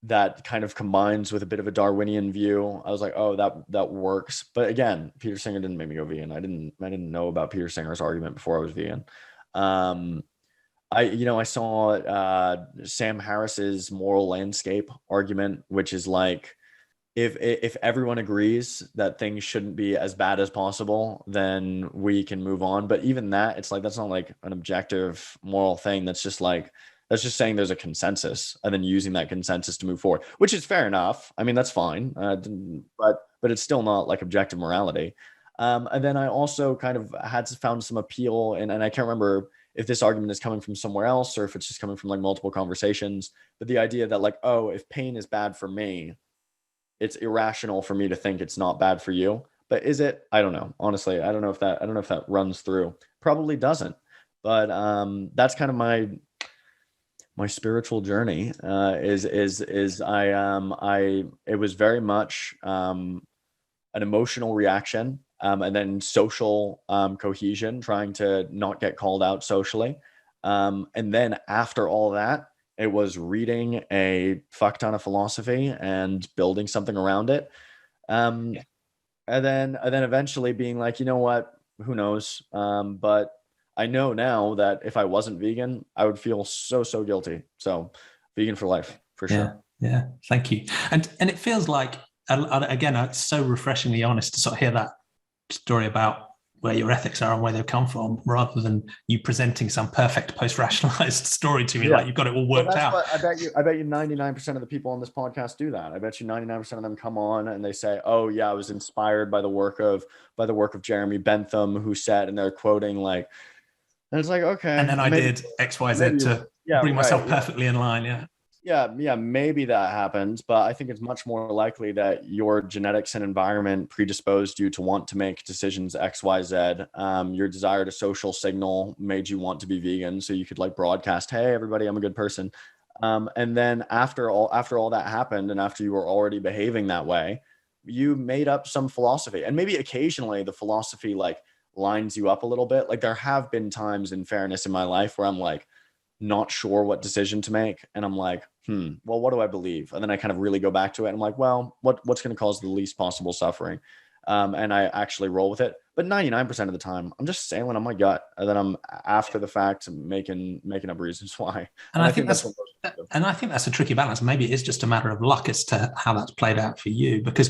that kind of combines with a bit of a Darwinian view. I was like, oh, that works. But again, Peter Singer didn't make me go vegan. I didn't know about Peter Singer's argument before I was vegan. I saw Sam Harris's moral landscape argument, which is like, if everyone agrees that things shouldn't be as bad as possible, then we can move on. But even that, it's like, that's not like an objective moral thing. That's just saying there's a consensus and then using that consensus to move forward, which is fair enough. I mean, that's fine. But it's still not like objective morality. And then I also kind of found some appeal, and I can't remember if this argument is coming from somewhere else or if it's just coming from like multiple conversations, but the idea that like, oh, if pain is bad for me, it's irrational for me to think it's not bad for you. But is it? I don't know. Honestly, I don't know if that runs through. Probably doesn't. But that's kind of my spiritual journey. It was very much an emotional reaction, and then social cohesion, trying to not get called out socially. And then after all that, it was reading a fuck ton of philosophy and building something around it. And then eventually being like, you know what, who knows? But I know now that if I wasn't vegan, I would feel so guilty. So vegan for life, for sure. Yeah. Thank you. And it feels like, again, it's so refreshingly honest to sort of hear that story about where your ethics are and where they've come from, rather than you presenting some perfect post-rationalized story to me, like you've got it all worked out. I bet you 99% of the people on this podcast do that. I bet you 99% of them come on and they say, oh yeah, I was inspired by the work of Jeremy Bentham, who said, and they're quoting like, and it's like, okay. And then I did X, Y, Z to bring myself perfectly in line. Yeah. Yeah, maybe that happens, but I think it's much more likely that your genetics and environment predisposed you to want to make decisions X, Y, Z. Your desire to social signal made you want to be vegan, so you could like broadcast, "Hey, everybody, I'm a good person." And then after all that happened, and after you were already behaving that way, you made up some philosophy, and maybe occasionally the philosophy like lines you up a little bit. Like there have been times, in fairness, in my life where I'm like not sure what decision to make, and I'm like, well, what do I believe? And then I kind of really go back to it and I'm like, well, what's going to cause the least possible suffering? And I actually roll with it. But 99% of the time, I'm just sailing on my gut, and then I'm after the fact making up reasons why. And I think that's a tricky balance. Maybe it is just a matter of luck as to how that's played out for you, because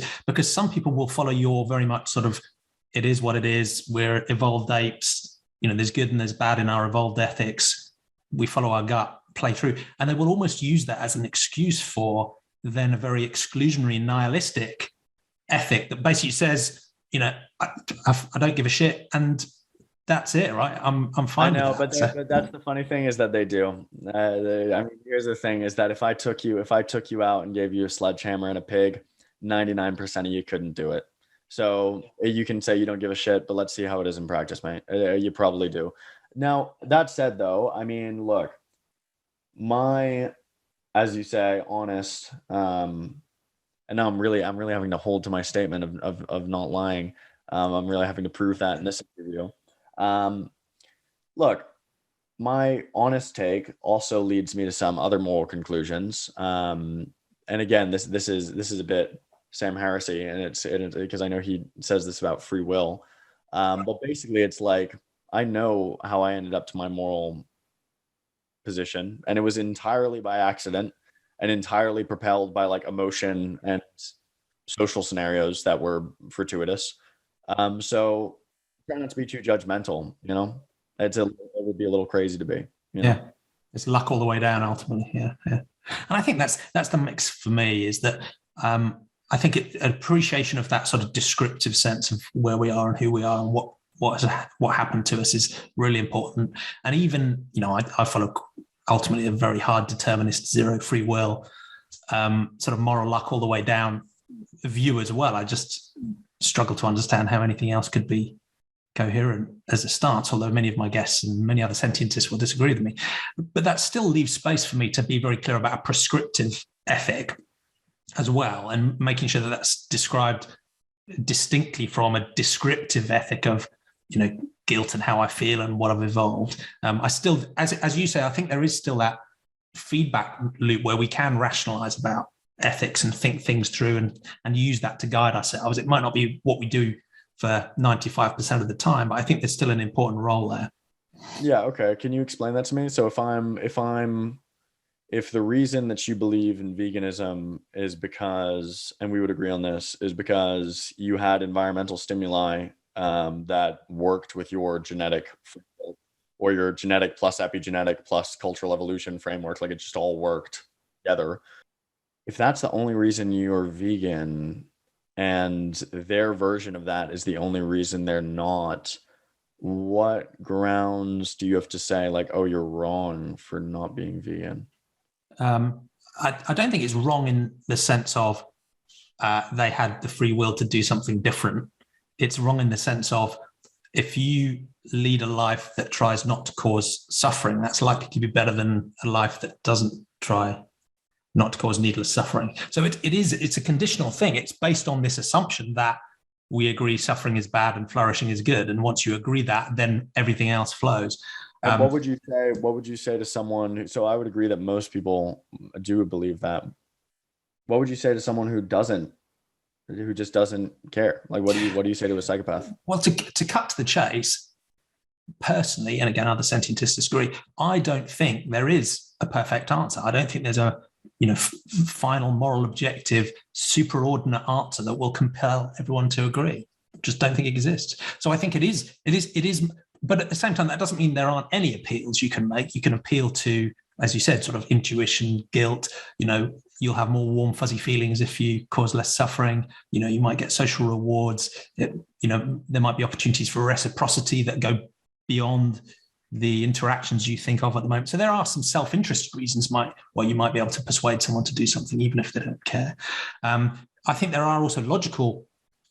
some people will follow your very much sort of, it is what it is. We're evolved apes. There's good and there's bad in our evolved ethics. We follow our gut, play through, and they will almost use that as an excuse for then a very exclusionary, nihilistic ethic that basically says, I don't give a shit, and that's it, right? I'm fine. I know, but that's the funny thing is that they do. Here's the thing: is that if I took you out and gave you a sledgehammer and a pig, 99% of you couldn't do it. So you can say you don't give a shit, but let's see how it is in practice, mate. You probably do. Now, that said, though, I mean, look, as you say, honest, and now I'm really having to hold to my statement of not lying. I'm really having to prove that in this interview. Look, my honest take also leads me to some other moral conclusions. And again, this is a bit Sam Harrisy, and it's because I know he says this about free will. But basically it's like, I know how I ended up to my moral position, and it was entirely by accident and entirely propelled by like emotion and social scenarios that were fortuitous. So try not to be too judgmental, it would be a little crazy to be, Yeah. It's luck all the way down ultimately. Yeah. And I think that's the mix for me, is that I think an appreciation of that sort of descriptive sense of where we are and who we are and what happened to us is really important. And even, I follow ultimately a very hard determinist, zero free will, sort of moral luck all the way down view as well. I just struggle to understand how anything else could be coherent as a stance, although many of my guests and many other sentientists will disagree with me. But that still leaves space for me to be very clear about a prescriptive ethic as well, and making sure that that's described distinctly from a descriptive ethic of, guilt and how I feel and what I've evolved. I still, as you say, I think there is still that feedback loop where we can rationalize about ethics and think things through and use that to guide ourselves. It might not be what we do for 95% of the time, but I think there's still an important role there. Yeah. Okay. Can you explain that to me? So if the reason that you believe in veganism is because, and we would agree on this, is because you had environmental stimuli that worked with your genetic or your genetic plus epigenetic plus cultural evolution framework, like it just all worked together. If that's the only reason you're vegan and their version of that is the only reason they're not, what grounds do you have to say like, oh, you're wrong for not being vegan? I don't think it's wrong in the sense of they had the free will to do something different. It's wrong in the sense of if you lead a life that tries not to cause suffering, that's likely to be better than a life that doesn't try not to cause needless suffering. So it's a conditional thing. It's based on this assumption that we agree suffering is bad and flourishing is good. And once you agree that, then everything else flows. And what would you say to someone who, so I would agree that most people do believe that. What would you say to someone who just doesn't care? Like, what do you say to a psychopath? Well, to cut to the chase, personally, and again, other sentientists disagree, I don't think there is a perfect answer. I don't think there's a final moral objective superordinate answer that will compel everyone to agree. Just don't think it exists. So I think it is, but at the same time, that doesn't mean there aren't any appeals you can make. You can appeal to, as you said, sort of intuition, guilt. You'll have more warm, fuzzy feelings if you cause less suffering. You might get social rewards. There might be opportunities for reciprocity that go beyond the interactions you think of at the moment. So there are some self-interest reasons why you might be able to persuade someone to do something, even if they don't care. I think there are also logical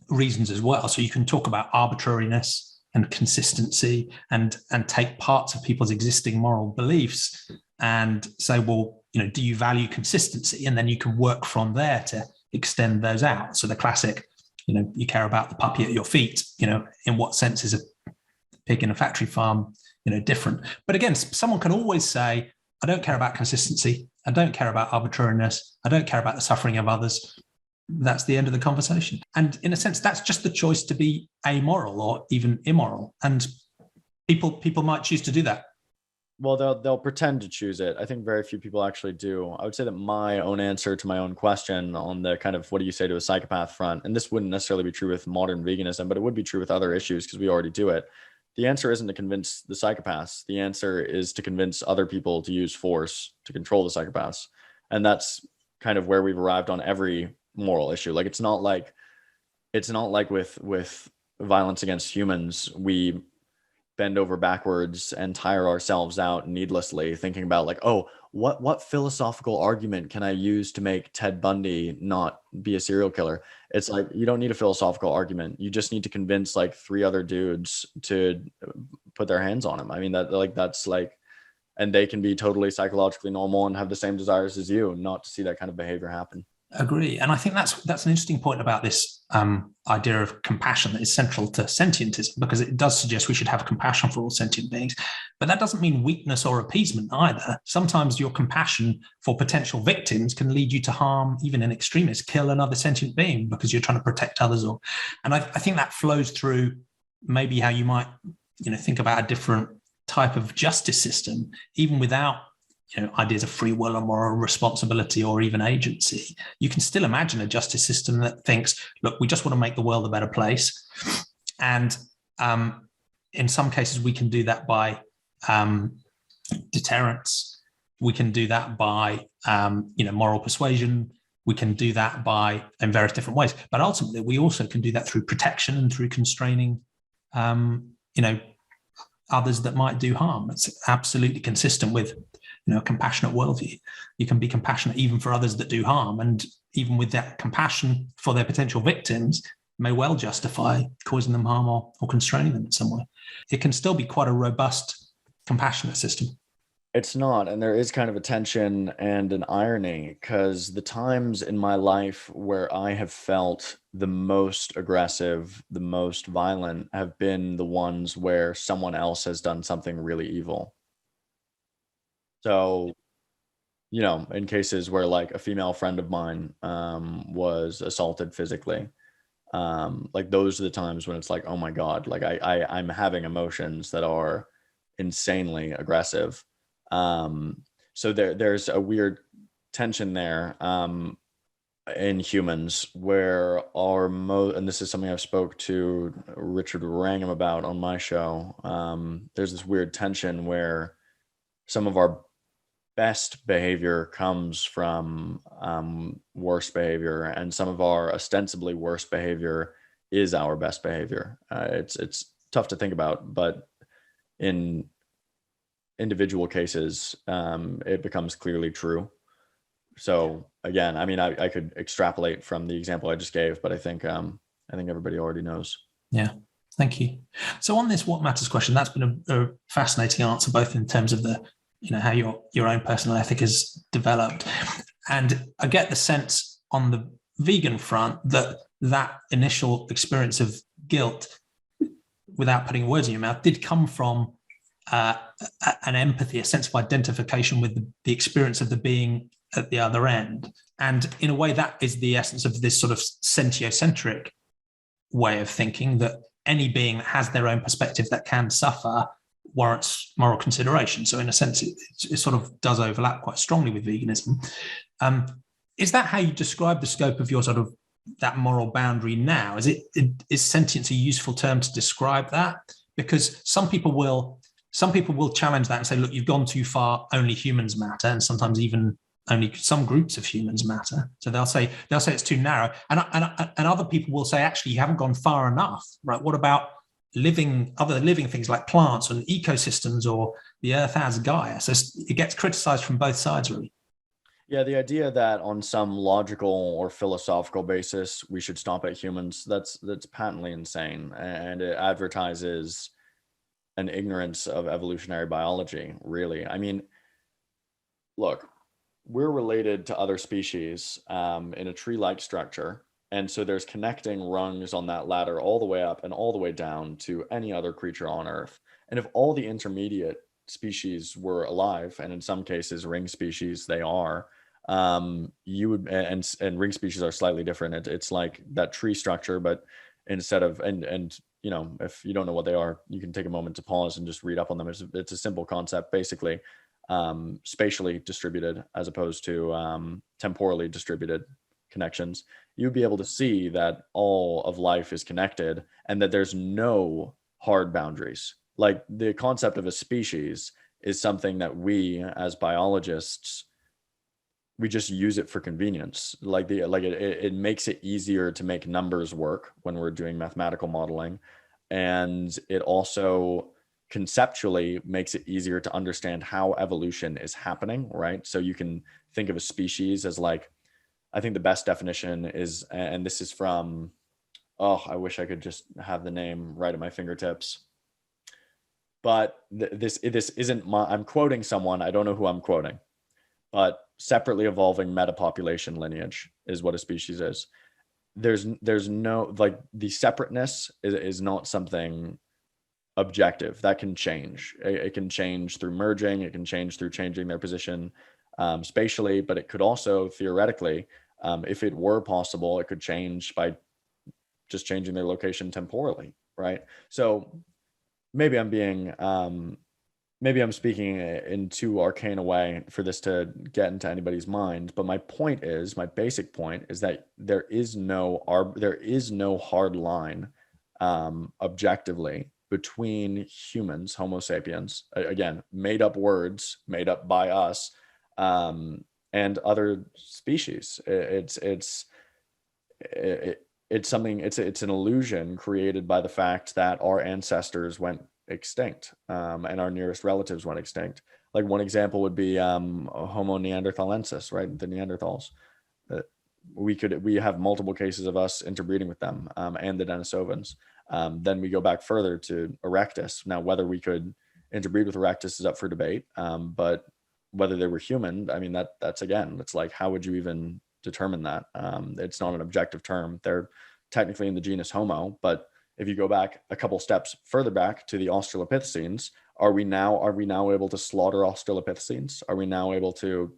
reasons as well. So you can talk about arbitrariness and consistency and take parts of people's existing moral beliefs and say, well, do you value consistency? And then you can work from there to extend those out. So the classic, you care about the puppy at your feet, in what sense is a pig in a factory farm, different? But again, someone can always say, I don't care about consistency. I don't care about arbitrariness. I don't care about the suffering of others. That's the end of the conversation. And in a sense, that's just the choice to be amoral or even immoral. And people might choose to do that. Well, they'll pretend to choose it. I think very few people actually do. I would say that my own answer to my own question on the kind of what do you say to a psychopath front, and this wouldn't necessarily be true with modern veganism, but it would be true with other issues because we already do it. The answer isn't to convince the psychopaths. The answer is to convince other people to use force to control the psychopaths. And that's kind of where we've arrived on every moral issue. Like it's not like with violence against humans, we bend over backwards and tire ourselves out needlessly thinking about like, oh, what philosophical argument can I use to make Ted Bundy not be a serial killer? It's like, you don't need a philosophical argument. You just need to convince like 3 other dudes to put their hands on him. I mean, that's like, and they can be totally psychologically normal and have the same desires as you, not to see that kind of behavior happen. Agree. And I think that's an interesting point about this idea of compassion that is central to sentientism, because it does suggest we should have compassion for all sentient beings. But that doesn't mean weakness or appeasement either. Sometimes your compassion for potential victims can lead you to harm, even an extremist, kill another sentient being because you're trying to protect others. And I think that flows through maybe how you might think about a different type of justice system, even without ideas of free will or moral responsibility or even agency. You can still imagine a justice system that thinks, look, we just want to make the world a better place. And in some cases, we can do that by deterrence We can do that by, moral persuasion. We can do that in various different ways. But ultimately, we also can do that through protection and through constraining, others that might do harm. It's absolutely consistent with, a compassionate worldview. You can be compassionate even for others that do harm, and even with that compassion for their potential victims, may well justify causing them harm or constraining them in some way. It can still be quite a robust, compassionate system. It's not, and there is kind of a tension and an irony, because the times in my life where I have felt the most aggressive, the most violent, have been the ones where someone else has done something really evil. So, in cases where like a female friend of mine was assaulted physically, like those are the times when it's like, oh my God, like I'm having emotions that are insanely aggressive. So there's a weird tension there in humans where and this is something I've spoke to Richard Wrangham about on my show. There's this weird tension where some of our best behavior comes from worst behavior, and some of our ostensibly worst behavior is our best behavior. It's tough to think about, but in individual cases, it becomes clearly true. So again, I mean, I could extrapolate from the example I just gave, but I think everybody already knows. Yeah, thank you. So on this what matters question, that's been a fascinating answer, both in terms of the how your own personal ethic has developed, and I get the sense on the vegan front that initial experience of guilt, without putting words in your mouth, did come from an empathy, a sense of identification with the experience of the being at the other end. And in a way, that is the essence of this sort of sentiocentric way of thinking, that any being that has their own perspective that can suffer warrants moral consideration. So in a sense, it sort of does overlap quite strongly with veganism. Is that how you describe the scope of your sort of that moral boundary now? Is sentience a useful term to describe that? Because some people will challenge that and say, look, you've gone too far, only humans matter, and sometimes even only some groups of humans matter. So they'll say it's too narrow. And other people will say, actually, you haven't gone far enough, right? What about other living things like plants and ecosystems, or the earth as Gaia? So it gets criticized from both sides, really. Yeah, the idea that on some logical or philosophical basis we should stop at humans, that's patently insane, and it advertises an ignorance of evolutionary biology, really. I mean, look, we're related to other species in a tree-like structure, and so there's connecting rungs on that ladder all the way up and all the way down to any other creature on Earth. And if all the intermediate species were alive, and in some cases ring species they are, you would, and ring species are slightly different. It's like that tree structure, but instead of, and if you don't know what they are, you can take a moment to pause and just read up on them. It's a simple concept, basically, spatially distributed as opposed to temporally distributed connections. You'd be able to see that all of life is connected and that there's no hard boundaries. Like, the concept of a species is something that we as biologists, we just use it for convenience. It makes it easier to make numbers work when we're doing mathematical modeling. And it also conceptually makes it easier to understand how evolution is happening, right? So you can think of a species as, like, I think the best definition is, and this is from, I wish I could just have the name right at my fingertips. But this isn't I'm quoting someone, I don't know who I'm quoting, but separately evolving metapopulation lineage is what a species is. There's no, like, the separateness is not something objective that can change. It can change through merging, it can change through changing their position spatially, but it could also theoretically, if it were possible, it could change by just changing their location temporally, right? So maybe I'm speaking in too arcane a way for this to get into anybody's mind, but my basic point is that there is no hard line objectively between humans, Homo sapiens, again, made up words, made up by us, and other species. It's something, it's an illusion created by the fact that our ancestors went extinct, and our nearest relatives went extinct. Like one example would be Homo neanderthalensis, right? The Neanderthals. We have multiple cases of us interbreeding with them, and the Denisovans. Then we go back further to Erectus. Now, whether we could interbreed with Erectus is up for debate, but whether they were human, I mean, that's again, it's like, how would you even determine that? It's not an objective term. They're technically in the genus Homo, but if you go back a couple steps further back to the Australopithecines, are we now able to slaughter Australopithecines? Are we now able to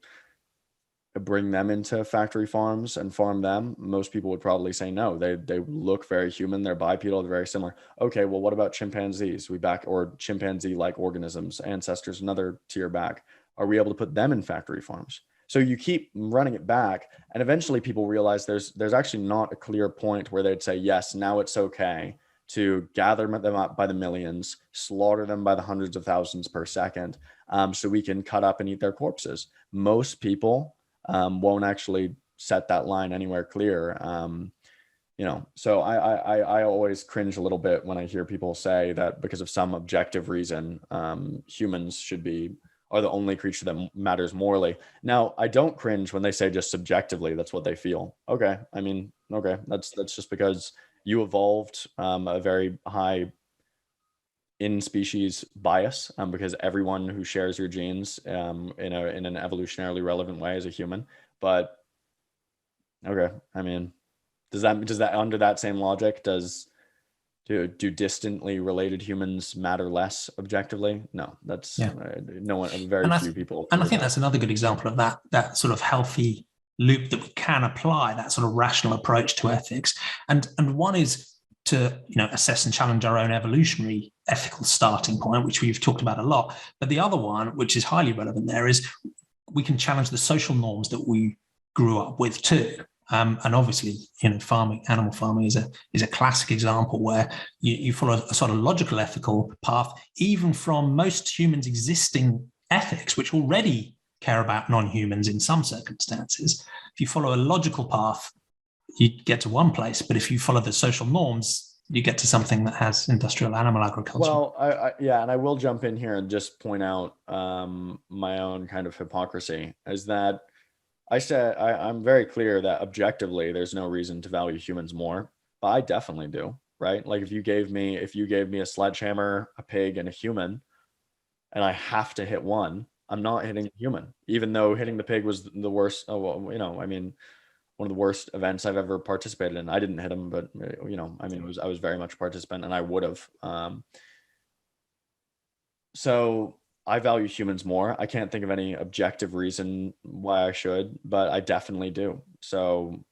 bring them into factory farms and farm them? Most people would probably say no. They look very human. They're bipedal. They're very similar. Okay, well, what about chimpanzees? Or chimpanzee-like organisms, ancestors, another tier back. Are we able to put them in factory farms? So you keep running it back, and eventually people realize there's actually not a clear point where they'd say, yes, now it's okay to gather them up by the millions, slaughter them by the hundreds of thousands per second, so we can cut up and eat their corpses. Most people won't actually set that line anywhere clear. So I always cringe a little bit when I hear people say that because of some objective reason, humans are the only creature that matters morally. Now, I don't cringe when they say just subjectively, that's what they feel. Okay. I mean, okay. That's just because you evolved a very high in-species bias, because everyone who shares your genes in an evolutionarily relevant way is a human. But okay, I mean, does that under that same logic, do distantly related humans matter less objectively? No, that's no one, very few people. And I think that's another good example of that sort of healthy loop that we can apply, that sort of rational approach to ethics. And one is to assess and challenge our own evolutionary ethical starting point, which we've talked about a lot. But the other one, which is highly relevant there, is we can challenge the social norms that we grew up with too. And obviously, animal farming is a classic example where you follow a sort of logical ethical path, even from most humans' existing ethics, which already care about non-humans in some circumstances. If you follow a logical path, you get to one place, but if you follow the social norms, you get to something that has industrial animal agriculture. Well, and I will jump in here and just point out my own kind of hypocrisy, is that I'm very clear that objectively there's no reason to value humans more, but I definitely do, right? Like if you gave me a sledgehammer, a pig, and a human, and I have to hit one, I'm not hitting a human, even though hitting the pig was the worst. One of the worst events I've ever participated in. I didn't hit him, but I was very much a participant, and I would have. So I value humans more. I can't think of any objective reason why I should, but I definitely do. So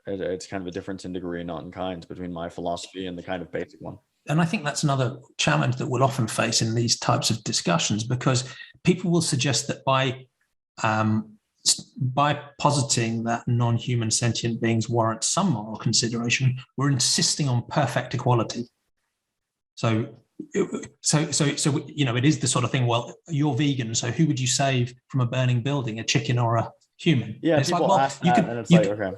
it's kind of a difference in degree, not in kind, between my philosophy and the kind of basic one. And I think that's another challenge that we'll often face in these types of discussions, because people will suggest that by positing that non-human sentient beings warrant some moral consideration, we're insisting on perfect equality. So it is the sort of thing, well, you're vegan, so who would you save from a burning building, a chicken or a human? Yeah, and it's people like, well, ask that, and it's like, okay.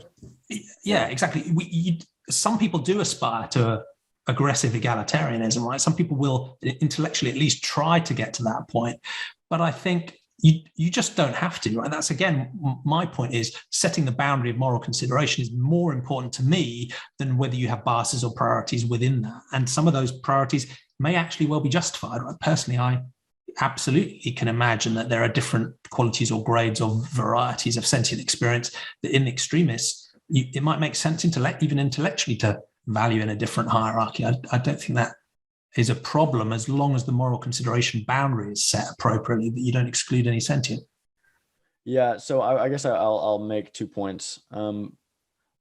Yeah, exactly. Some people do aspire to aggressive egalitarianism, right? Some people will intellectually at least try to get to that point. But I think you just don't have to, right? That's, again, my point is setting the boundary of moral consideration is more important to me than whether you have biases or priorities within that. And some of those priorities may actually well be justified, right? Personally, I absolutely can imagine that there are different qualities or grades or varieties of sentient experience that in extremis, it might make sense even intellectually to value in a different hierarchy. I don't think that is a problem as long as the moral consideration boundary is set appropriately, that you don't exclude any sentient. Yeah, so I guess I'll make 2 points. Point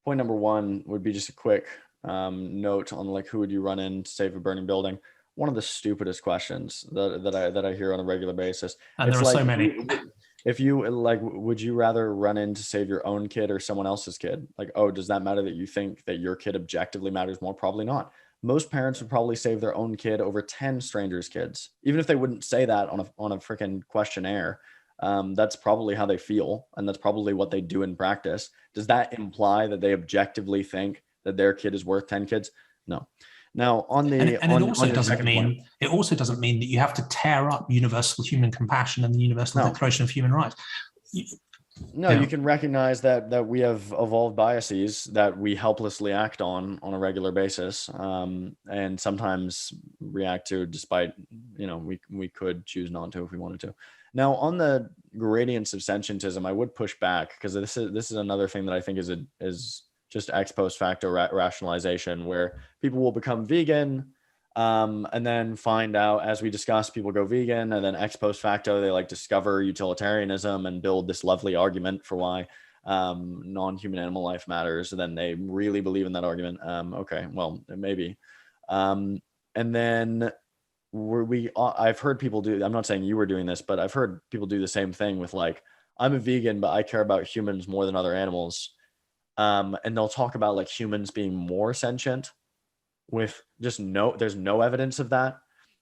number one would be just a quick note on like, who would you run in to save a burning building? One of the stupidest questions that I hear on a regular basis. And there are so many. If you would you rather run in to save your own kid or someone else's kid? Like, oh, does that matter that you think that your kid objectively matters more? Probably not. Most parents would probably save their own kid over 10 strangers' kids, even if they wouldn't say that on a freaking questionnaire. That's probably how they feel, and that's probably what they do in practice. Does that imply that they objectively think that their kid is worth 10 kids? No. Now, it also doesn't mean that you have to tear up universal human compassion and the Universal Declaration of Human Rights. You can recognize that we have evolved biases that we helplessly act on a regular basis, and sometimes react to, despite, we could choose not to if we wanted to. Now, on the gradients of sentientism, I would push back, because this is another thing that I think is just ex post facto rationalization, where people will become vegan, and then find out, as we discussed, people go vegan, and then ex post facto, they discover utilitarianism and build this lovely argument for why non-human animal life matters. And then they really believe in that argument. Okay, well, maybe. And then I've heard people do, I'm not saying you were doing this, but I've heard people do the same thing with I'm a vegan, but I care about humans more than other animals. And they'll talk about humans being more sentient, with just there's no evidence of that.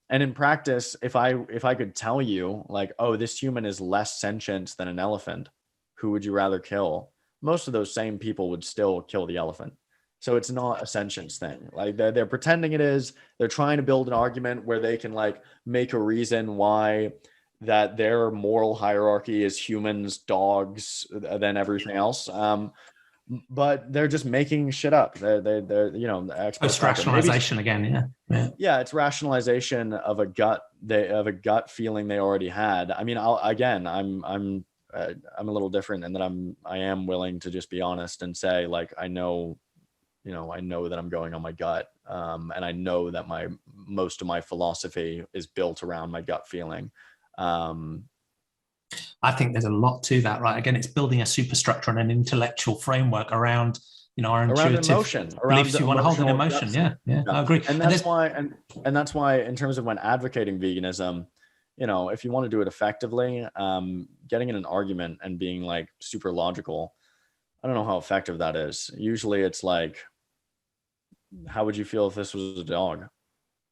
And in practice, if I could tell you oh, this human is less sentient than an elephant, who would you rather kill? Most of those same people would still kill the elephant. So it's not a sentience thing. They're pretending it is. They're trying to build an argument where they can make a reason why that their moral hierarchy is humans, dogs, than everything else. But they're just making shit up. They're it's rationalization again. Yeah, it's rationalization of a gut feeling they already had. I mean, I'm a little different in that I am willing to just be honest and say I know that I'm going on my gut, and I know that most of my philosophy is built around my gut feeling. I think there's a lot to that, right? Again, it's building a superstructure and an intellectual framework around, our intuitive emotion, beliefs you want to hold in emotion. Yeah, I agree. And that's why, in terms of when advocating veganism, if you want to do it effectively, getting in an argument and being super logical, I don't know how effective that is. Usually it's how would you feel if this was a dog?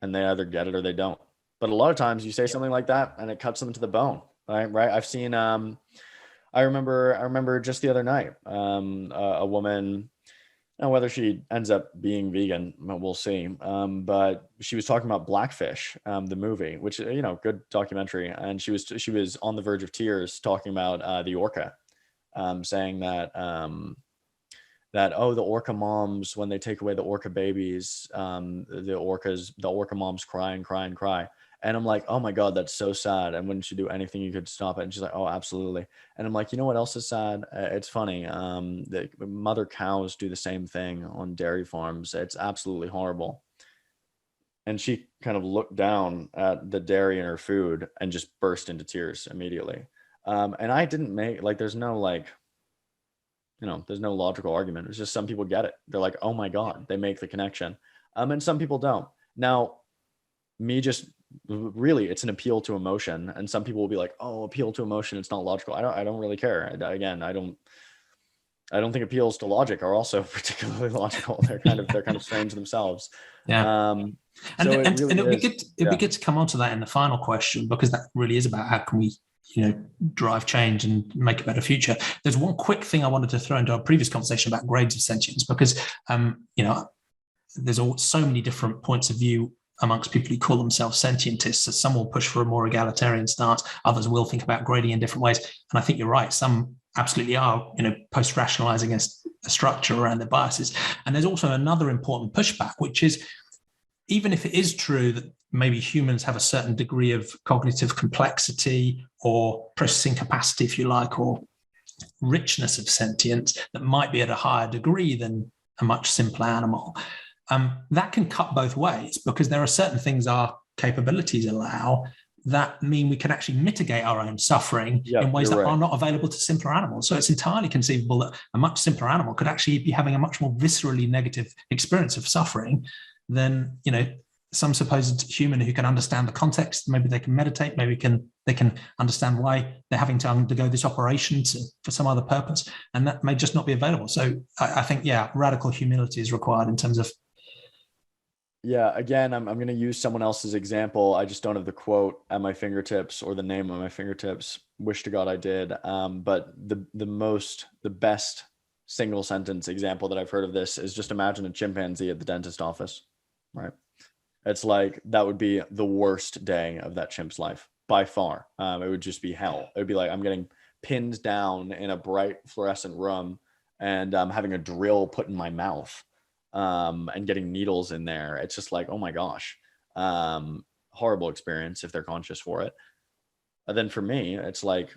And they either get it or they don't. But a lot of times you say something like that and it cuts them to the bone. Right. I've seen, I remember just the other night, a woman, now whether she ends up being vegan, we'll see. But she was talking about Blackfish, the movie, which, good documentary. And she was on the verge of tears talking about the orca, saying that, the orca moms, when they take away the orca babies, the orca moms cry and cry and cry. And I'm like, oh my God, that's so sad. And wouldn't you do anything you could stop it? And she's like, oh, absolutely. And I'm like, you know what else is sad? It's funny. The mother cows do the same thing on dairy farms. It's absolutely horrible. And she kind of looked down at the dairy in her food and just burst into tears immediately. And I didn't make there's no there's no logical argument. It's just some people get it. They're like, oh my God, they make the connection. And some people don't. Now, really, it's an appeal to emotion, and some people will be like, oh, appeal to emotion, it's not logical. I don't really care. Again, I don't think appeals to logic are also particularly logical. They're kind of strange themselves. And it'd be good to come on to that in the final question, because that really is about how can we drive change and make a better future. There's one quick thing I wanted to throw into our previous conversation about grades of sentience, because there's so many different points of view amongst people who call themselves sentientists. So some will push for a more egalitarian stance, others will think about grading in different ways. And I think you're right, some absolutely are, post-rationalizing a structure around their biases. And there's also another important pushback, which is, even if it is true that maybe humans have a certain degree of cognitive complexity or processing capacity, if you like, or richness of sentience that might be at a higher degree than a much simpler animal, that can cut both ways, because there are certain things our capabilities allow that mean we can actually mitigate our own suffering in ways that are not available to simpler animals. So it's entirely conceivable that a much simpler animal could actually be having a much more viscerally negative experience of suffering than, some supposed human who can understand the context. Maybe they can meditate, maybe they can understand why they're having to undergo this operation for some other purpose, and that may just not be available. So I think, radical humility is required in terms of Yeah, again, I'm going to use someone else's example. I just don't have the quote at my fingertips or the name at my fingertips. Wish to God I did. But the best single sentence example that I've heard of this is just imagine a chimpanzee at the dentist office, right? It's like that would be the worst day of that chimp's life by far. It would just be hell. It would be like I'm getting pinned down in a bright fluorescent room and having a drill put in my mouth. And getting needles in there. It's just like, oh my gosh, horrible experience if they're conscious for it. And then for me, it's like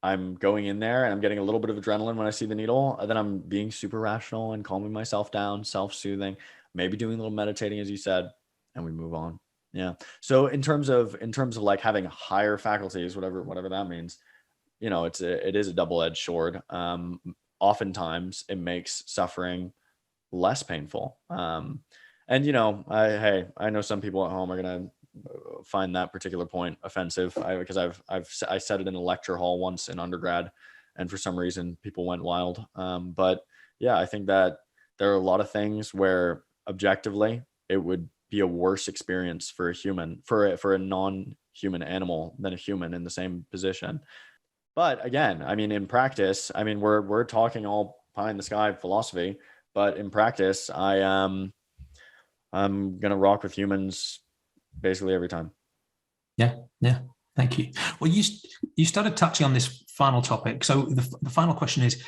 I'm going in there and I'm getting a little bit of adrenaline when I see the needle. And then I'm being super rational and calming myself down, self-soothing, maybe doing a little meditating, as you said, and we move on. Yeah. So in terms of like having higher faculties, whatever that means, you know, it is a double-edged sword. Oftentimes it makes suffering less painful. And you know, I know some people at home are gonna find that particular point offensive, because I said it in a lecture hall once in undergrad, and for some reason people went wild. But yeah, I think that there are a lot of things where objectively it would be a worse experience for a human, for a non-human animal than a human in the same position. But again, I mean, in practice, I mean, we're talking all pie in the sky philosophy. But in practice, I'm gonna rock with humans basically every time. Yeah. Thank you. Well, you started touching on this final topic. So the final question is,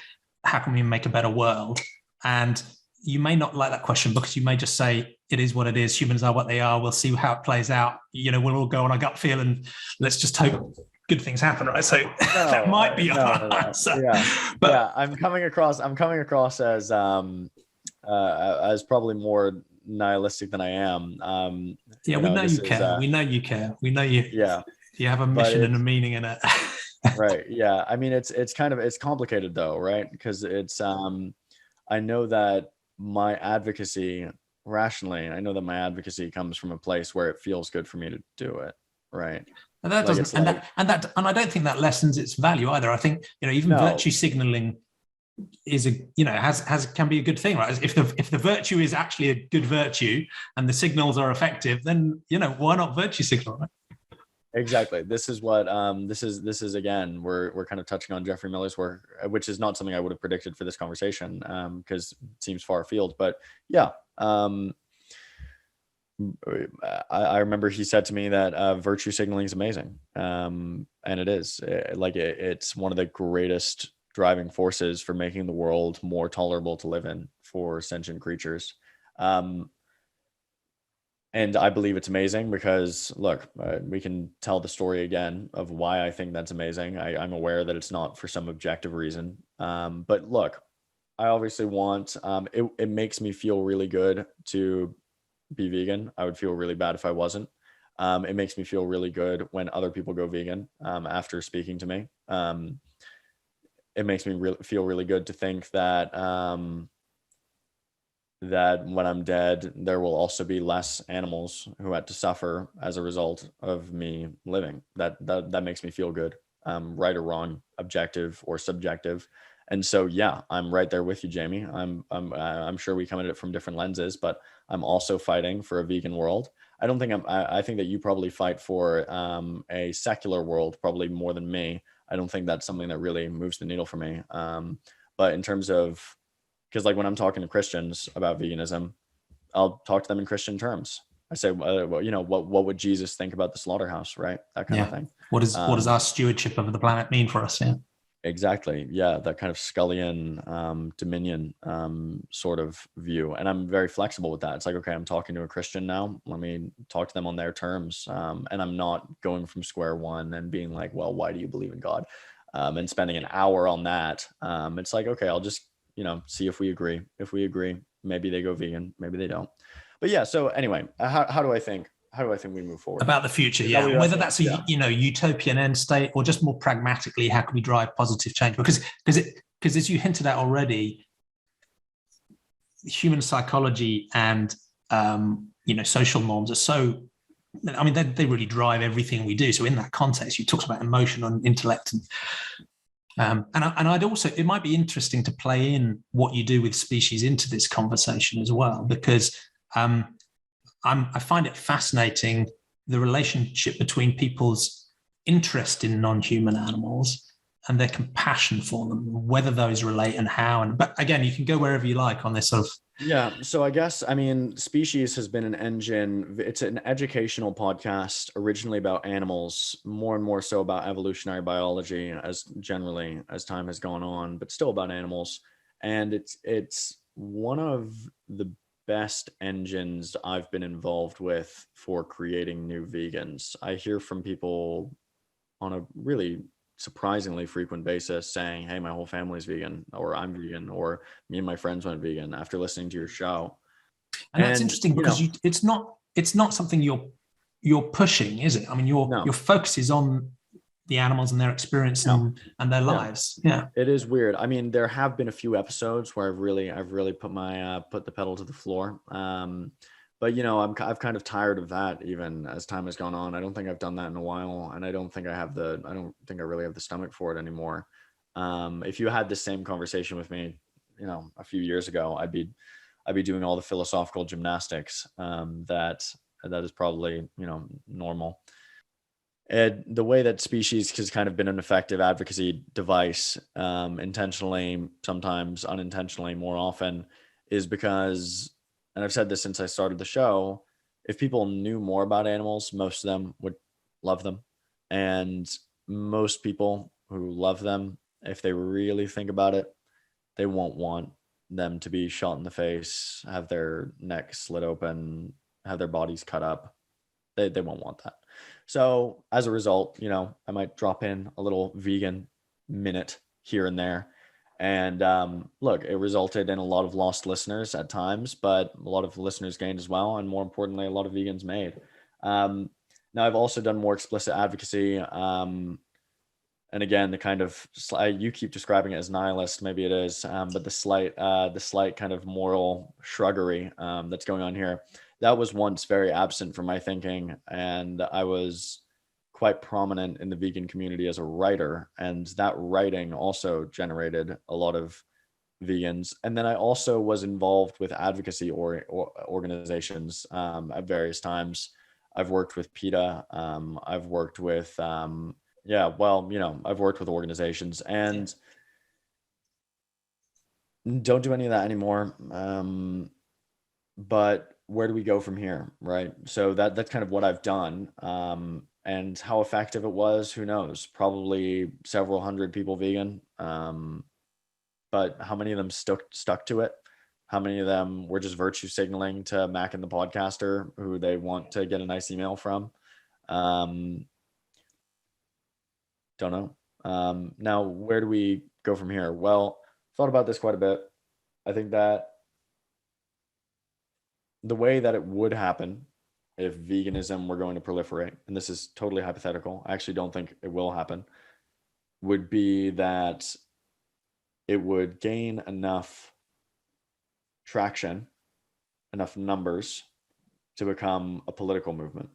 how can we make a better world? And you may not like that question because you may just say it is what it is. Humans are what they are. We'll see how it plays out. You know, we'll all go on our gut feel and let's just hope good things happen, right? So that might be our answer. Yeah, but yeah, I'm coming across as probably more nihilistic than I am. Yeah, we know you care. We know you care. We know you. Yeah, you have a mission and a meaning in it. Right. Yeah. I mean, it's complicated though, right? Because it's I know that my advocacy rationally, I know that my advocacy comes from a place where it feels good for me to do it, right? And that doesn't, and I don't think that lessens its value either. I think, you know, even virtue signaling is can be a good thing, right? If the virtue is actually a good virtue and the signals are effective, then, you know, why not virtue signal, right? Exactly. This is what this is again, we're kind of touching on Geoffrey Miller's work, which is not something I would have predicted for this conversation, because it seems far afield. But yeah, I remember he said to me that virtue signaling is amazing, and it is. It's one of the greatest driving forces for making the world more tolerable to live in for sentient creatures. And I believe it's amazing because, look, we can tell the story again of why I think that's amazing. I'm aware that it's not for some objective reason. But look, I obviously want, it makes me feel really good to be vegan. I would feel really bad if I wasn't. It makes me feel really good when other people go vegan after speaking to me. It makes me feel really good to think that that when I'm dead, there will also be less animals who had to suffer as a result of me living. That makes me feel good, right or wrong, objective or subjective. And so, yeah, I'm right there with you, Jamie. I'm sure we come at it from different lenses, but I'm also fighting for a vegan world. I think that you probably fight for a secular world, probably more than me. I don't think that's something that really moves the needle for me. But in terms of, because like when I'm talking to Christians about veganism, I'll talk to them in Christian terms. I say, well, you know, what would Jesus think about the slaughterhouse, right? That kind of thing. What does our stewardship of the planet mean for us? Yeah. Exactly. Yeah, that kind of Scullian dominion sort of view. And I'm very flexible with that. It's like, okay, I'm talking to a Christian now. Let me talk to them on their terms. And I'm not going from square one and being like, well, why do you believe in God? And spending an hour on that. It's like, okay, I'll just, you know, see if we agree. If we agree, maybe they go vegan, maybe they don't. But yeah, so anyway, how do I think we move forward about the future? Yeah, whether that's a utopian end state or just more pragmatically, how can we drive positive change? Because as you hinted at already, human psychology and social norms are so. I mean, they really drive everything we do. So in that context, you talked about emotion and intellect, and I'd also, it might be interesting to play in what you do with species into this conversation as well, because I find it fascinating, the relationship between people's interest in non-human animals and their compassion for them, whether those relate and how. And but again, you can go wherever you like on this sort of. Yeah. So I guess, I mean, Species has been an engine. It's an educational podcast originally about animals, more and more so about evolutionary biology as generally as time has gone on, but still about animals. And it's one of the best engines I've been involved with for creating new vegans. I hear from people on a really surprisingly frequent basis saying, hey, my whole family's vegan, or I'm vegan, or me and my friends went vegan after listening to your show. And that's interesting because it's not something you're pushing, is it? I mean, your focus is on the animals and their experience and their lives. Yeah. It is weird. I mean, there have been a few episodes where I've really put my put the pedal to the floor. But I've kind of tired of that even as time has gone on. I don't think I've done that in a while, and I don't think I really have the stomach for it anymore. If you had the same conversation with me, a few years ago, I'd be doing all the philosophical gymnastics that is probably normal. The way that Species has kind of been an effective advocacy device, intentionally, sometimes unintentionally, more often, is because, and I've said this since I started the show, if people knew more about animals, most of them would love them. And most people who love them, if they really think about it, they won't want them to be shot in the face, have their necks slit open, have their bodies cut up. They won't want that. So as a result, I might drop in a little vegan minute here and there. And look, it resulted in a lot of lost listeners at times, but a lot of listeners gained as well. And more importantly, a lot of vegans made. Now, I've also done more explicit advocacy. And again, the kind of, you keep describing it as nihilist, maybe it is, but the slight kind of moral shruggery that's going on here, that was once very absent from my thinking. And I was quite prominent in the vegan community as a writer, and that writing also generated a lot of vegans. And then I also was involved with advocacy or organizations at various times. I've worked with PETA. I've worked with I've worked with organizations, and don't do any of that anymore. But where do we go from here, right? So that's kind of what I've done. And how effective it was, who knows? Probably several hundred people vegan. But how many of them stuck to it? How many of them were just virtue signaling to Macken the podcaster, who they want to get a nice email from? Don't know. Now, where do we go from here? Well, thought about this quite a bit. I think that the way that it would happen if veganism were going to proliferate, and this is totally hypothetical, I actually don't think it will happen, would be that it would gain enough traction, enough numbers to become a political movement,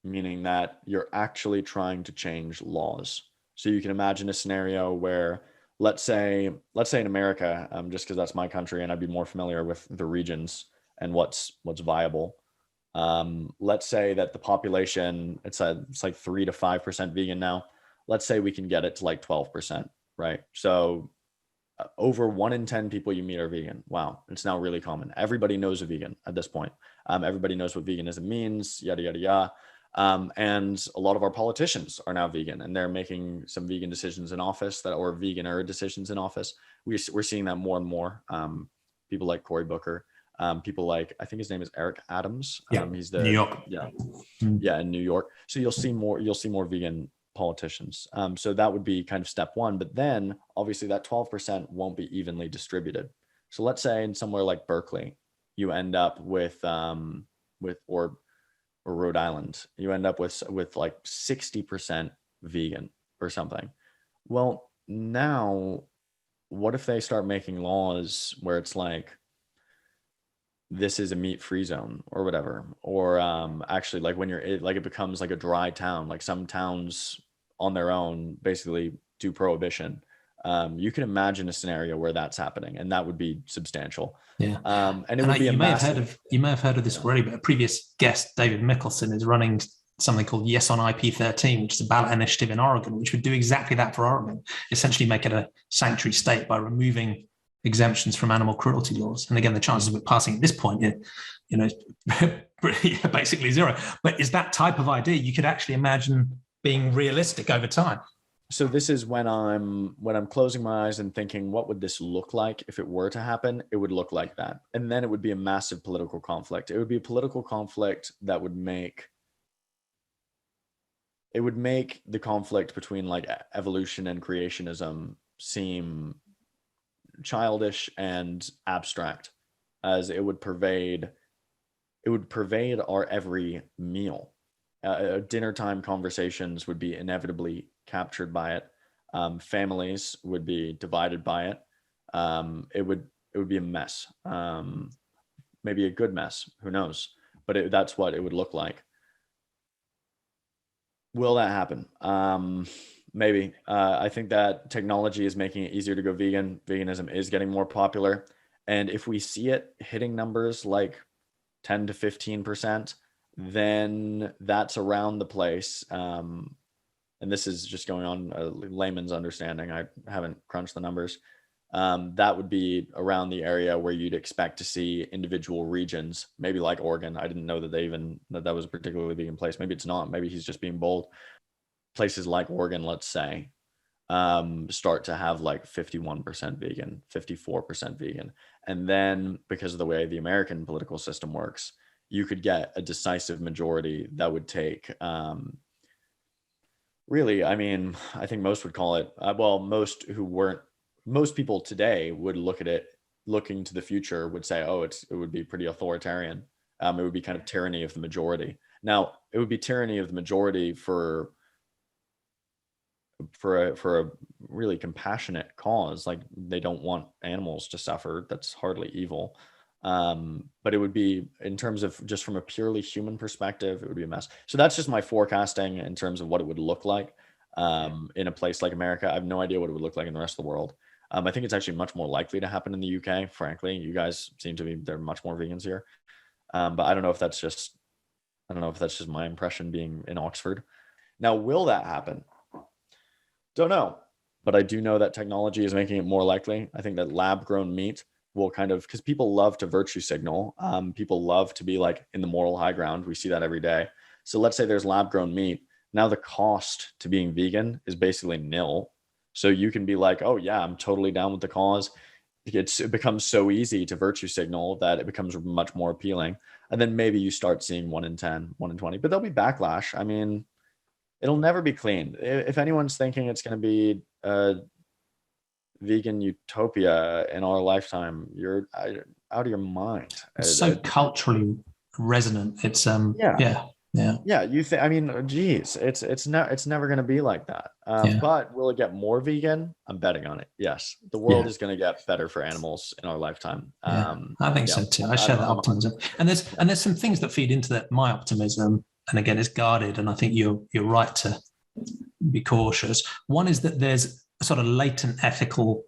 meaning that you're actually trying to change laws. So you can imagine a scenario where, let's say in America, just because that's my country and I'd be more familiar with the regions and what's viable. Let's say that the population, it's like 3 to 5% vegan now. Let's say we can get it to like 12%, right? So over 1 in 10 people you meet are vegan. Wow, it's now really common. Everybody knows a vegan at this point. Everybody knows what veganism means, yada, yada, yada. And a lot of our politicians are now vegan, and they're making some vegan decisions in office or veganer decisions in office. We're seeing that more and more. People like Cory Booker. People like, I think his name is Eric Adams. He's the New York. In New York. So you'll see more vegan politicians. So that would be kind of step one. But then obviously that 12% won't be evenly distributed. So let's say in somewhere like Berkeley, you end up with or Rhode Island, you end up with like 60% vegan or something. Well, now what if they start making laws where it's like, this is a meat-free zone or whatever, or actually like when it becomes like a dry town, like some towns on their own basically do prohibition. You can imagine a scenario where that's happening, and that would be substantial. Yeah. And it would be you may have heard of this already, but a previous guest, David Mickelson, is running something called Yes on IP13, which is a ballot initiative in Oregon, which would do exactly that for Oregon, essentially make it a sanctuary state by removing exemptions from animal cruelty laws. And again, the chances of it passing at this point, basically zero. But is that type of idea you could actually imagine being realistic over time? So this is when I'm closing my eyes and thinking, what would this look like if it were to happen? It would look like that. And then it would be a massive political conflict. It would be a political conflict that would make the conflict between like evolution and creationism seem childish and abstract, as it would pervade our every meal. Dinner time conversations would be inevitably captured by it. Families would be divided by it. It would be a mess. Maybe a good mess, who knows? But that's what it would look like. Will that happen? Maybe. I think that technology is making it easier to go vegan. Veganism is getting more popular. And if we see it hitting numbers like 10 to 15%, then that's around the place. And this is just going on a layman's understanding. I haven't crunched the numbers. That would be around the area where you'd expect to see individual regions, maybe like Oregon. I didn't know that that was a particularly vegan place. Maybe it's not. Maybe he's just being bold. Places like Oregon, let's say, start to have like 51% vegan, 54% vegan. And then because of the way the American political system works, you could get a decisive majority that would take, really, I mean, I think most would call it, most people today would look at it, looking to the future, would say, oh, it would be pretty authoritarian. It would be kind of tyranny of the majority. Now, it would be tyranny of the majority for a really compassionate cause. Like, they don't want animals to suffer. That's hardly evil. But it would be, in terms of just from a purely human perspective, it would be a mess. So that's just my forecasting in terms of what it would look like in a place like America. I have no idea what it would look like in the rest of the world. I think it's actually much more likely to happen in the UK, frankly. You guys seem to be, there are much more vegans here. But I don't know if that's just my impression being in Oxford. Now, will that happen? Don't know. But I do know that technology is making it more likely. I think that lab-grown meat will kind of, because people love to virtue signal. People love to be like in the moral high ground. We see that every day. So let's say there's lab-grown meat. Now the cost to being vegan is basically nil. So you can be like, oh yeah, I'm totally down with the cause. It becomes so easy to virtue signal that it becomes much more appealing. And then maybe you start seeing 1 in 10, 1 in 20, but there'll be backlash. I mean, it'll never be clean. If anyone's thinking it's going to be a vegan utopia in our lifetime, you're out of your mind. It's so culturally resonant. It's yeah. You think? I mean, geez, it's never going to be like that. But will it get more vegan? I'm betting on it. Yes, the world is going to get better for animals in our lifetime. I think so too. I share that optimism. And there's some things that feed into that, my optimism. And again, it's guarded. And I think you're right to be cautious. One is that there's a sort of latent ethical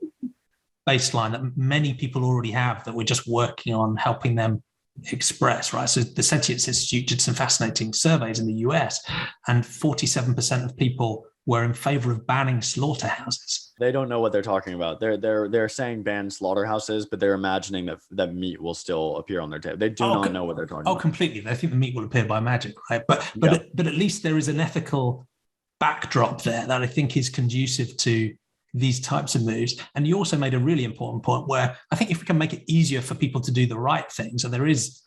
baseline that many people already have that we're just working on helping them express, right? So the Sentientist Institute did some fascinating surveys in the US, and 47% of people were in favor of banning slaughterhouses. They don't know what they're talking about. They're saying ban slaughterhouses, but they're imagining that meat will still appear on their table. They do not know what they're talking about. Oh, completely. They think the meat will appear by magic, right? But at least there is an ethical backdrop there that I think is conducive to these types of moves. And you also made a really important point where I think if we can make it easier for people to do the right thing, so there is,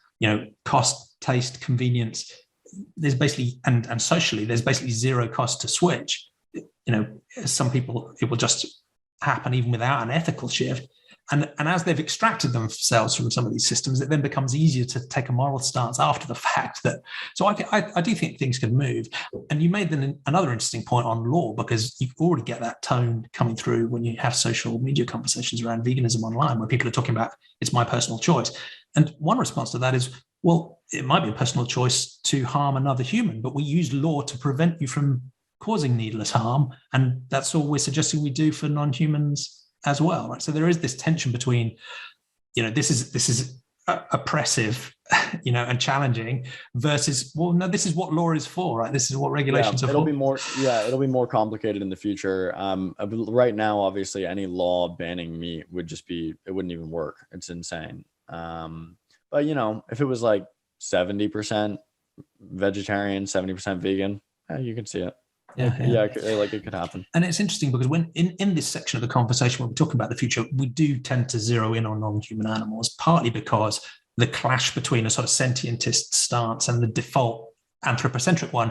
cost, taste, convenience, there's basically, and socially, there's basically zero cost to switch. Some people, it will just happen even without an ethical shift. And as they've extracted themselves from some of these systems, it then becomes easier to take a moral stance after the fact. So I do think things can move. And you made then another interesting point on law, because you already get that tone coming through when you have social media conversations around veganism online, where people are talking about it's my personal choice. And one response to that is, well, it might be a personal choice to harm another human, but we use law to prevent you from causing needless harm. And that's all we're suggesting we do for non-humans as well, right? So there is this tension between, this is oppressive, and challenging versus, well, no, this is what law is for, right? This is what regulations are for. It'll be more complicated in the future. Right now, obviously, any law banning meat it wouldn't even work. It's insane. But if it was like 70% vegetarian, 70% vegan, you can see it. It could happen. And it's interesting because when in this section of the conversation, when we're talking about the future, we do tend to zero in on non-human animals, partly because the clash between a sort of sentientist stance and the default anthropocentric one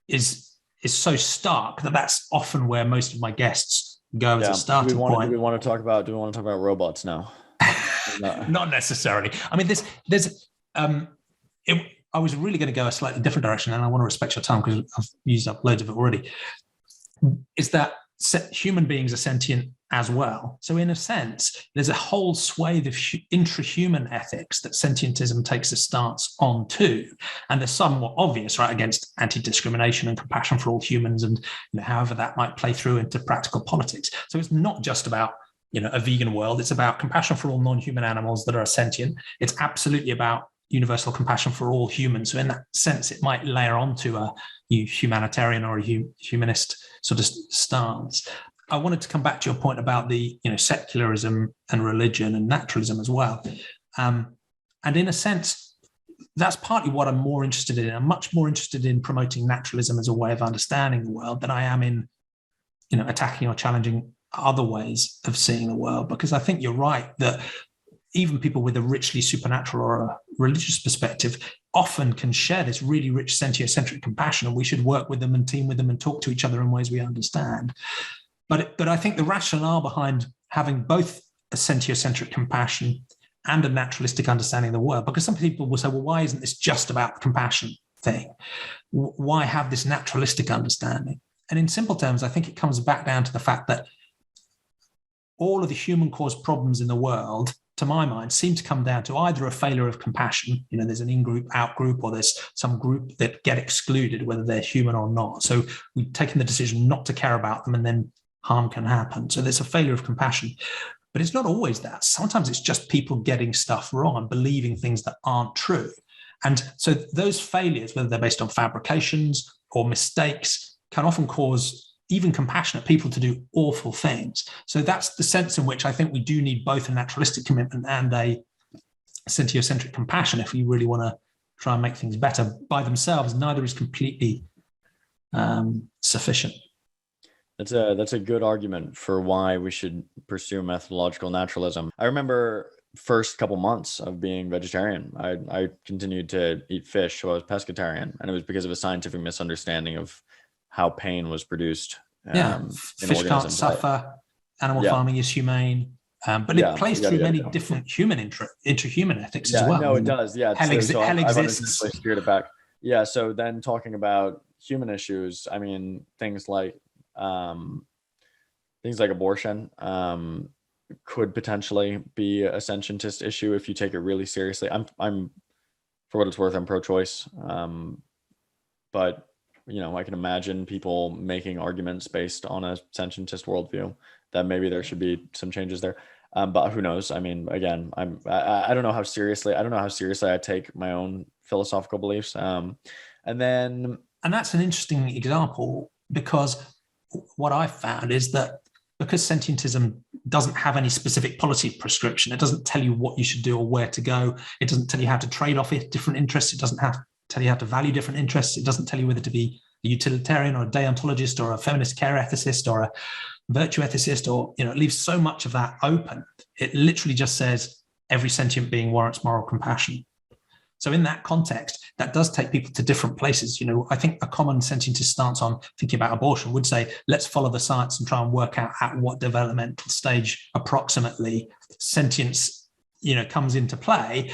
is so stark that that's often where most of my guests go as a starting point. Do we want to talk about robots now? No. Not necessarily. I mean, I was really going to go a slightly different direction, and I want to respect your time because I've used up loads of it already. Is that human beings are sentient as well? So in a sense, there's a whole swathe of intrahuman ethics that sentientism takes a stance on too. And they're somewhat obvious, right, against anti-discrimination and compassion for all humans, and however that might play through into practical politics. So it's not just about a vegan world. It's about compassion for all non-human animals that are sentient. It's absolutely about universal compassion for all humans. So in that sense, it might layer onto a humanitarian or a humanist sort of stance. I wanted to come back to your point about the secularism and religion and naturalism as well. And in a sense, that's partly what I'm more interested in. I'm much more interested in promoting naturalism as a way of understanding the world than I am in attacking or challenging other ways of seeing the world, because I think you're right that even people with a richly supernatural or a religious perspective often can share this really rich sentiocentric compassion, and we should work with them and team with them and talk to each other in ways we understand. But I think the rationale behind having both a sentiocentric compassion and a naturalistic understanding of the world, because some people will say, well, why isn't this just about the compassion thing? Why have this naturalistic understanding? And in simple terms, I think it comes back down to the fact that all of the human-caused problems in the world, to my mind, seem to come down to either a failure of compassion, there's an in-group, out-group, or there's some group that get excluded, whether they're human or not. So we've taken the decision not to care about them, and then harm can happen. So there's a failure of compassion. But it's not always that. Sometimes it's just people getting stuff wrong and believing things that aren't true. And so those failures, whether they're based on fabrications or mistakes, can often cause even compassionate people to do awful things. So that's the sense in which I think we do need both a naturalistic commitment and a sentiocentric compassion if we really want to try and make things better. By themselves, neither is completely sufficient. That's a good argument for why we should pursue methodological naturalism. I remember first couple months of being vegetarian, I continued to eat fish, so I was pescatarian, and it was because of a scientific misunderstanding of how pain was produced. Fish can't suffer. Animal farming is humane, but it plays through many different human intrahuman ethics as well. No, it does. Yeah, hell exists. I've steered it back. Yeah. So then talking about human issues, I mean things like abortion could potentially be a sentientist issue if you take it really seriously. I'm for what it's worth, I'm pro-choice, but I can imagine people making arguments based on a sentientist worldview that maybe there should be some changes there. But who knows? I mean, again, I don't know how seriously I take my own philosophical beliefs. And that's an interesting example, because what I've found is that because sentientism doesn't have any specific policy prescription, it doesn't tell you what you should do or where to go. It doesn't tell you how to trade off different interests. It doesn't tell you how to value different interests. It doesn't tell you whether to be a utilitarian or a deontologist or a feminist care ethicist or a virtue ethicist, or it leaves so much of that open. It literally just says every sentient being warrants moral compassion. So in that context, that does take people to different places. I think a common sentientist stance on thinking about abortion would say, let's follow the science and try and work out at what developmental stage approximately sentience, comes into play.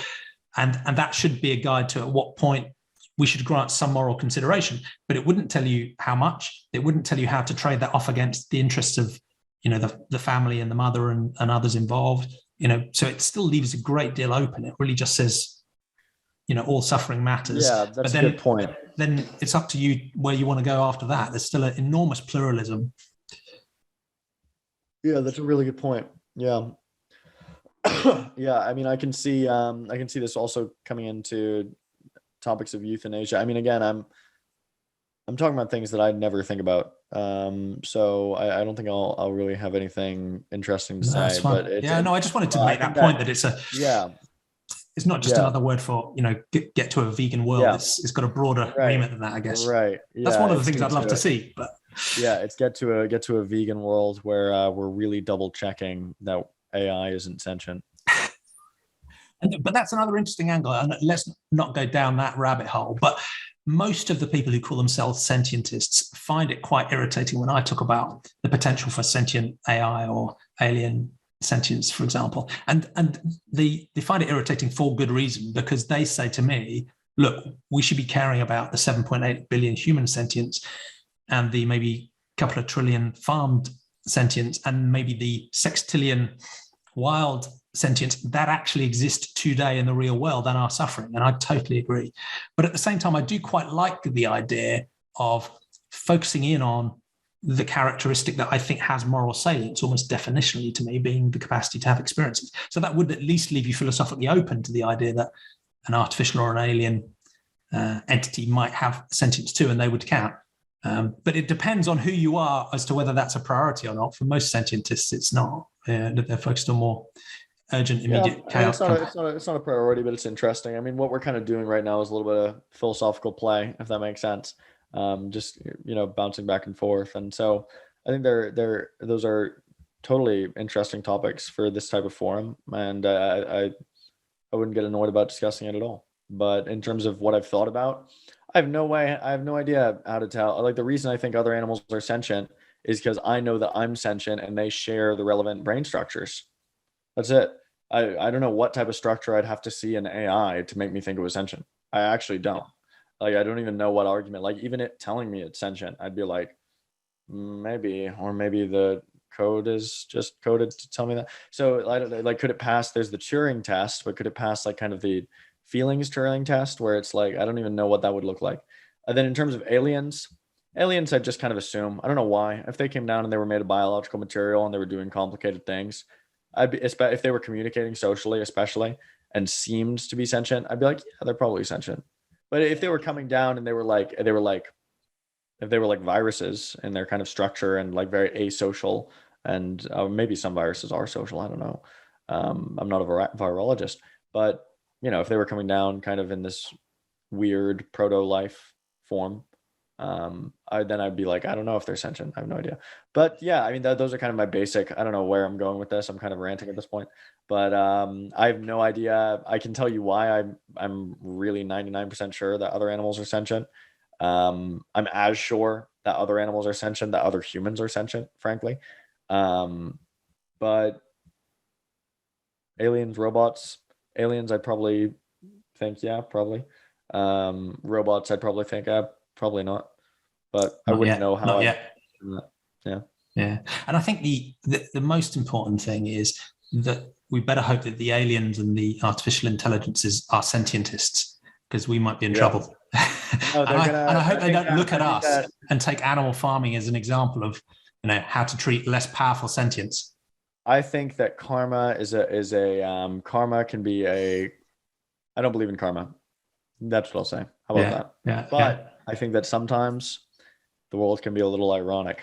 And that should be a guide to at what point we should grant some moral consideration, but it wouldn't tell you how much. It wouldn't tell you how to trade that off against the interests of, the family and the mother and others involved. So it still leaves a great deal open. It really just says, all suffering matters. Yeah, that's a good point. Then it's up to you where you want to go after that. There's still an enormous pluralism. Yeah, that's a really good point. Yeah. Yeah, I mean, I can see this also coming into topics of euthanasia. I mean, again, I'm talking about things that I'd never think about. So I don't think I'll really have anything interesting to say. But I just wanted to make that point that it's it's not just another word for get to a vegan world. Yeah. It's got a broader remit than that, I guess. Right. Yeah, that's one of the things I'd love to see. But it's get to a vegan world where we're really double checking that AI isn't sentient. But that's another interesting angle, and let's not go down that rabbit hole. But most of the people who call themselves sentientists find it quite irritating when I talk about the potential for sentient AI or alien sentience, for example. And they find it irritating for good reason, because they say to me, look, we should be caring about the 7.8 billion human sentience and the maybe couple of trillion farmed sentience and maybe the sextillion wild sentience that actually exist today in the real world and are suffering. And I totally agree. But at the same time, I do quite like the idea of focusing in on the characteristic that I think has moral salience, almost definitionally to me, being the capacity to have experiences. So that would at least leave you philosophically open to the idea that an artificial or an alien entity might have sentience too, and they would count. But it depends on who you are as to whether that's a priority or not. For most scientists, it's not. They're focused on more urgent, immediate chaos. It's not a priority, but it's interesting. I mean, what we're kind of doing right now is a little bit of philosophical play, if that makes sense. Just bouncing back and forth. And so I think those are totally interesting topics for this type of forum. And I wouldn't get annoyed about discussing it at all. But in terms of what I've thought about, I have no idea how to tell. Like, the reason I think other animals are sentient is because I know that I'm sentient and they share the relevant brain structures. That's it. I don't know what type of structure I'd have to see in AI to make me think it was sentient. I actually don't. Like, I don't even know what argument, like even it telling me it's sentient, I'd be like, maybe the code is just coded to tell me that. So I don't know, like, could it pass? There's the Turing test, but could it pass like kind of the feelings Turing test, where it's like, I don't even know what that would look like. And then in terms of aliens, I'd just kind of assume, I don't know why, if they came down and they were made of biological material and they were doing complicated things, if they were communicating socially, especially, and seemed to be sentient, I'd be like, yeah, they're probably sentient. But if they were coming down and they were like viruses in their kind of structure and like very asocial, and maybe some viruses are social, I don't know. I'm not a virologist, but if they were coming down kind of in this weird proto-life form, I'd be like, I don't know if they're sentient. I have no idea. But yeah, I mean, those are kind of my basic. I don't know where I'm going with this. I'm kind of ranting at this point, but I have no idea. I can tell you why I'm really 99% sure that other animals are sentient. I'm as sure that other animals are sentient, that other humans are sentient, frankly. But robots, I'd probably think, yeah, probably. Robots, I'd probably think, probably not. But I wouldn't know how. Not yet. Yeah. And I think the most important thing is that we better hope that the aliens and the artificial intelligences are sentientists, because we might be in trouble. And I hope they don't look at us and take animal farming as an example of how to treat less powerful sentience. I think that karma karma can be I don't believe in karma. That's what I'll say. How about that? Yeah. But I think that sometimes the world can be a little ironic,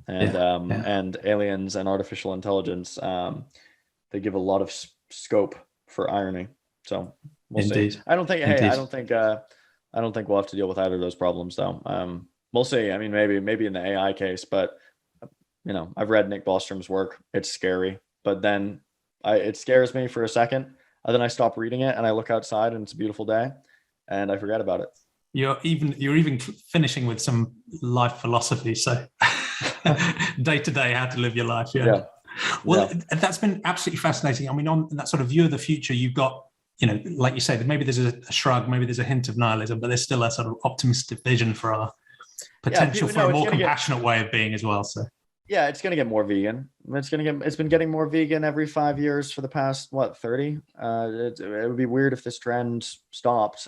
and and aliens and artificial intelligence, they give a lot of scope for irony. So we'll see. I don't think we'll have to deal with either of those problems, though. We'll see. I mean, maybe in the AI case, but I've read Nick Bostrom's work. It's scary, but then it scares me for a second, and then I stop reading it and I look outside and it's a beautiful day, and I forget about it. You're even finishing with some life philosophy. So day to day, how to live your life. Yeah. Well, that's been absolutely fascinating. I mean, on that sort of view of the future, you've got, like you say, maybe there's a shrug, maybe there's a hint of nihilism, but there's still a sort of optimistic vision for our potential for a more compassionate way of being as well. So Yeah, it's gonna get more vegan. It's been getting more vegan every 5 years for the past 30. It would be weird if this trend stopped.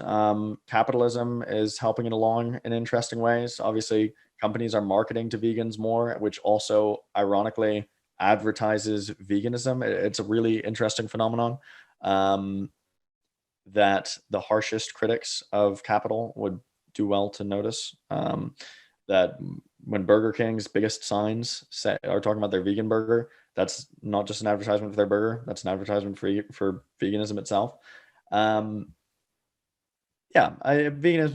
Capitalism is helping it along in interesting ways. Obviously, companies are marketing to vegans more, which also ironically advertises veganism. It's a really interesting phenomenon that the harshest critics of capital would do well to notice. That when Burger King's biggest signs are talking about their vegan burger, that's not just an advertisement for their burger. That's an advertisement for veganism itself. Veganism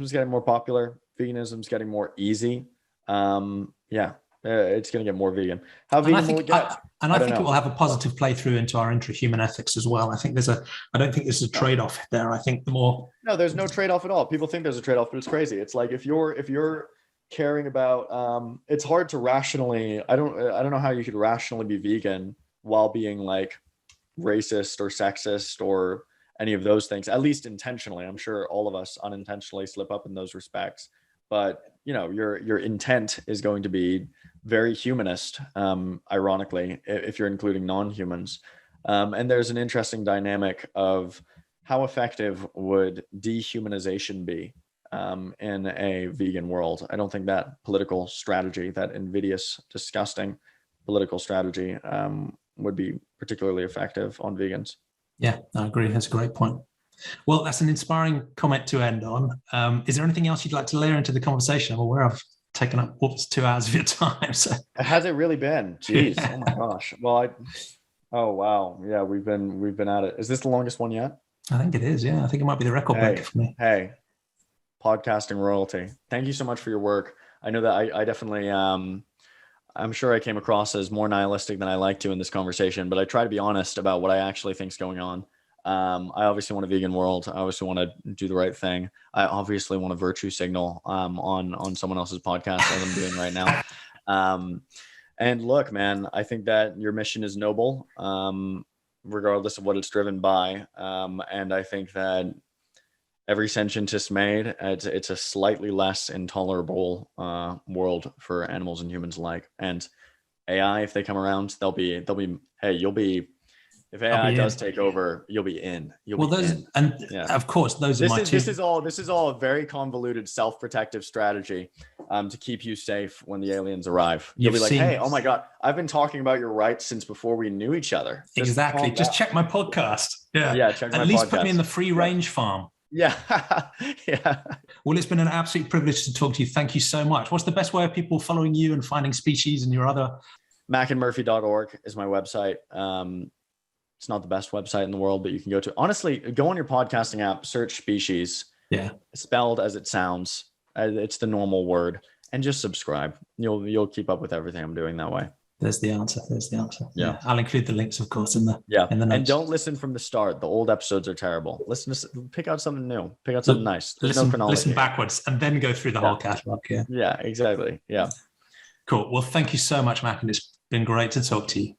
is getting more popular. Veganism is getting more easy. It's going to get more vegan. How vegan will it get? I think it will have a positive play through into our intra-human ethics as well. I don't think there's a trade-off there. I think No, there's no trade-off at all. People think there's a trade-off, but it's crazy. It's like if you're caring about, it's hard to rationally, I don't know how you could rationally be vegan while being like racist or sexist or any of those things, at least intentionally. I'm sure all of us unintentionally slip up in those respects, but your intent is going to be very humanist, ironically, if you're including non-humans. And there's an interesting dynamic of how effective would dehumanization be in a vegan world. I don't think that political strategy, that invidious, disgusting political strategy, would be particularly effective on vegans. Yeah, I agree. That's a great point. Well, that's an inspiring comment to end on. Is there anything else you'd like to layer into the conversation? I'm aware I've taken up 2 hours of your time. So. Has it really been? Jeez. Yeah. Oh my gosh. Well, oh wow. Yeah, we've been at it. Is this the longest one yet? I think it is. Yeah, I think it might be the record breaker for me. Hey, podcasting royalty. Thank you so much for your work. I know that I definitely, I'm sure I came across as more nihilistic than I like to in this conversation, but I try to be honest about what I actually think is going on. I obviously want a vegan world. I obviously want to do the right thing. I obviously want a virtue signal on someone else's podcast as I'm doing right now. And look, man, I think that your mission is noble, regardless of what it's driven by. And I think that every sentientist made, it's a slightly less intolerable world for animals and humans alike. And AI, if they come around, they'll be, hey, you'll be. If AI does take over, you'll be in. Of course, those are my two. This is all a very convoluted self-protective strategy to keep you safe when the aliens arrive. You'll be like, hey, oh my God, I've been talking about your rights since before we knew each other. Exactly. Just check my podcast. Yeah. Check my podcast. At least put me in the free range farm. Yeah. Yeah. Well, it's been an absolute privilege to talk to you. Thank you so much. What's the best way of people following you and finding species and your other? MackenMurphy.org is my website. It's not the best website in the world, but you can go to, honestly, go on your podcasting app, search species, spelled as it sounds. It's the normal word, and just subscribe. You'll keep up with everything I'm doing that way. There's the answer. Yeah. I'll include the links, of course, in the notes. And don't listen from the start. The old episodes are terrible. Pick out something new. Pick out something nice. Listen backwards and then go through the whole catalog. Yeah, exactly. Yeah. Cool. Well, thank you so much, Macken. It's been great to talk to you.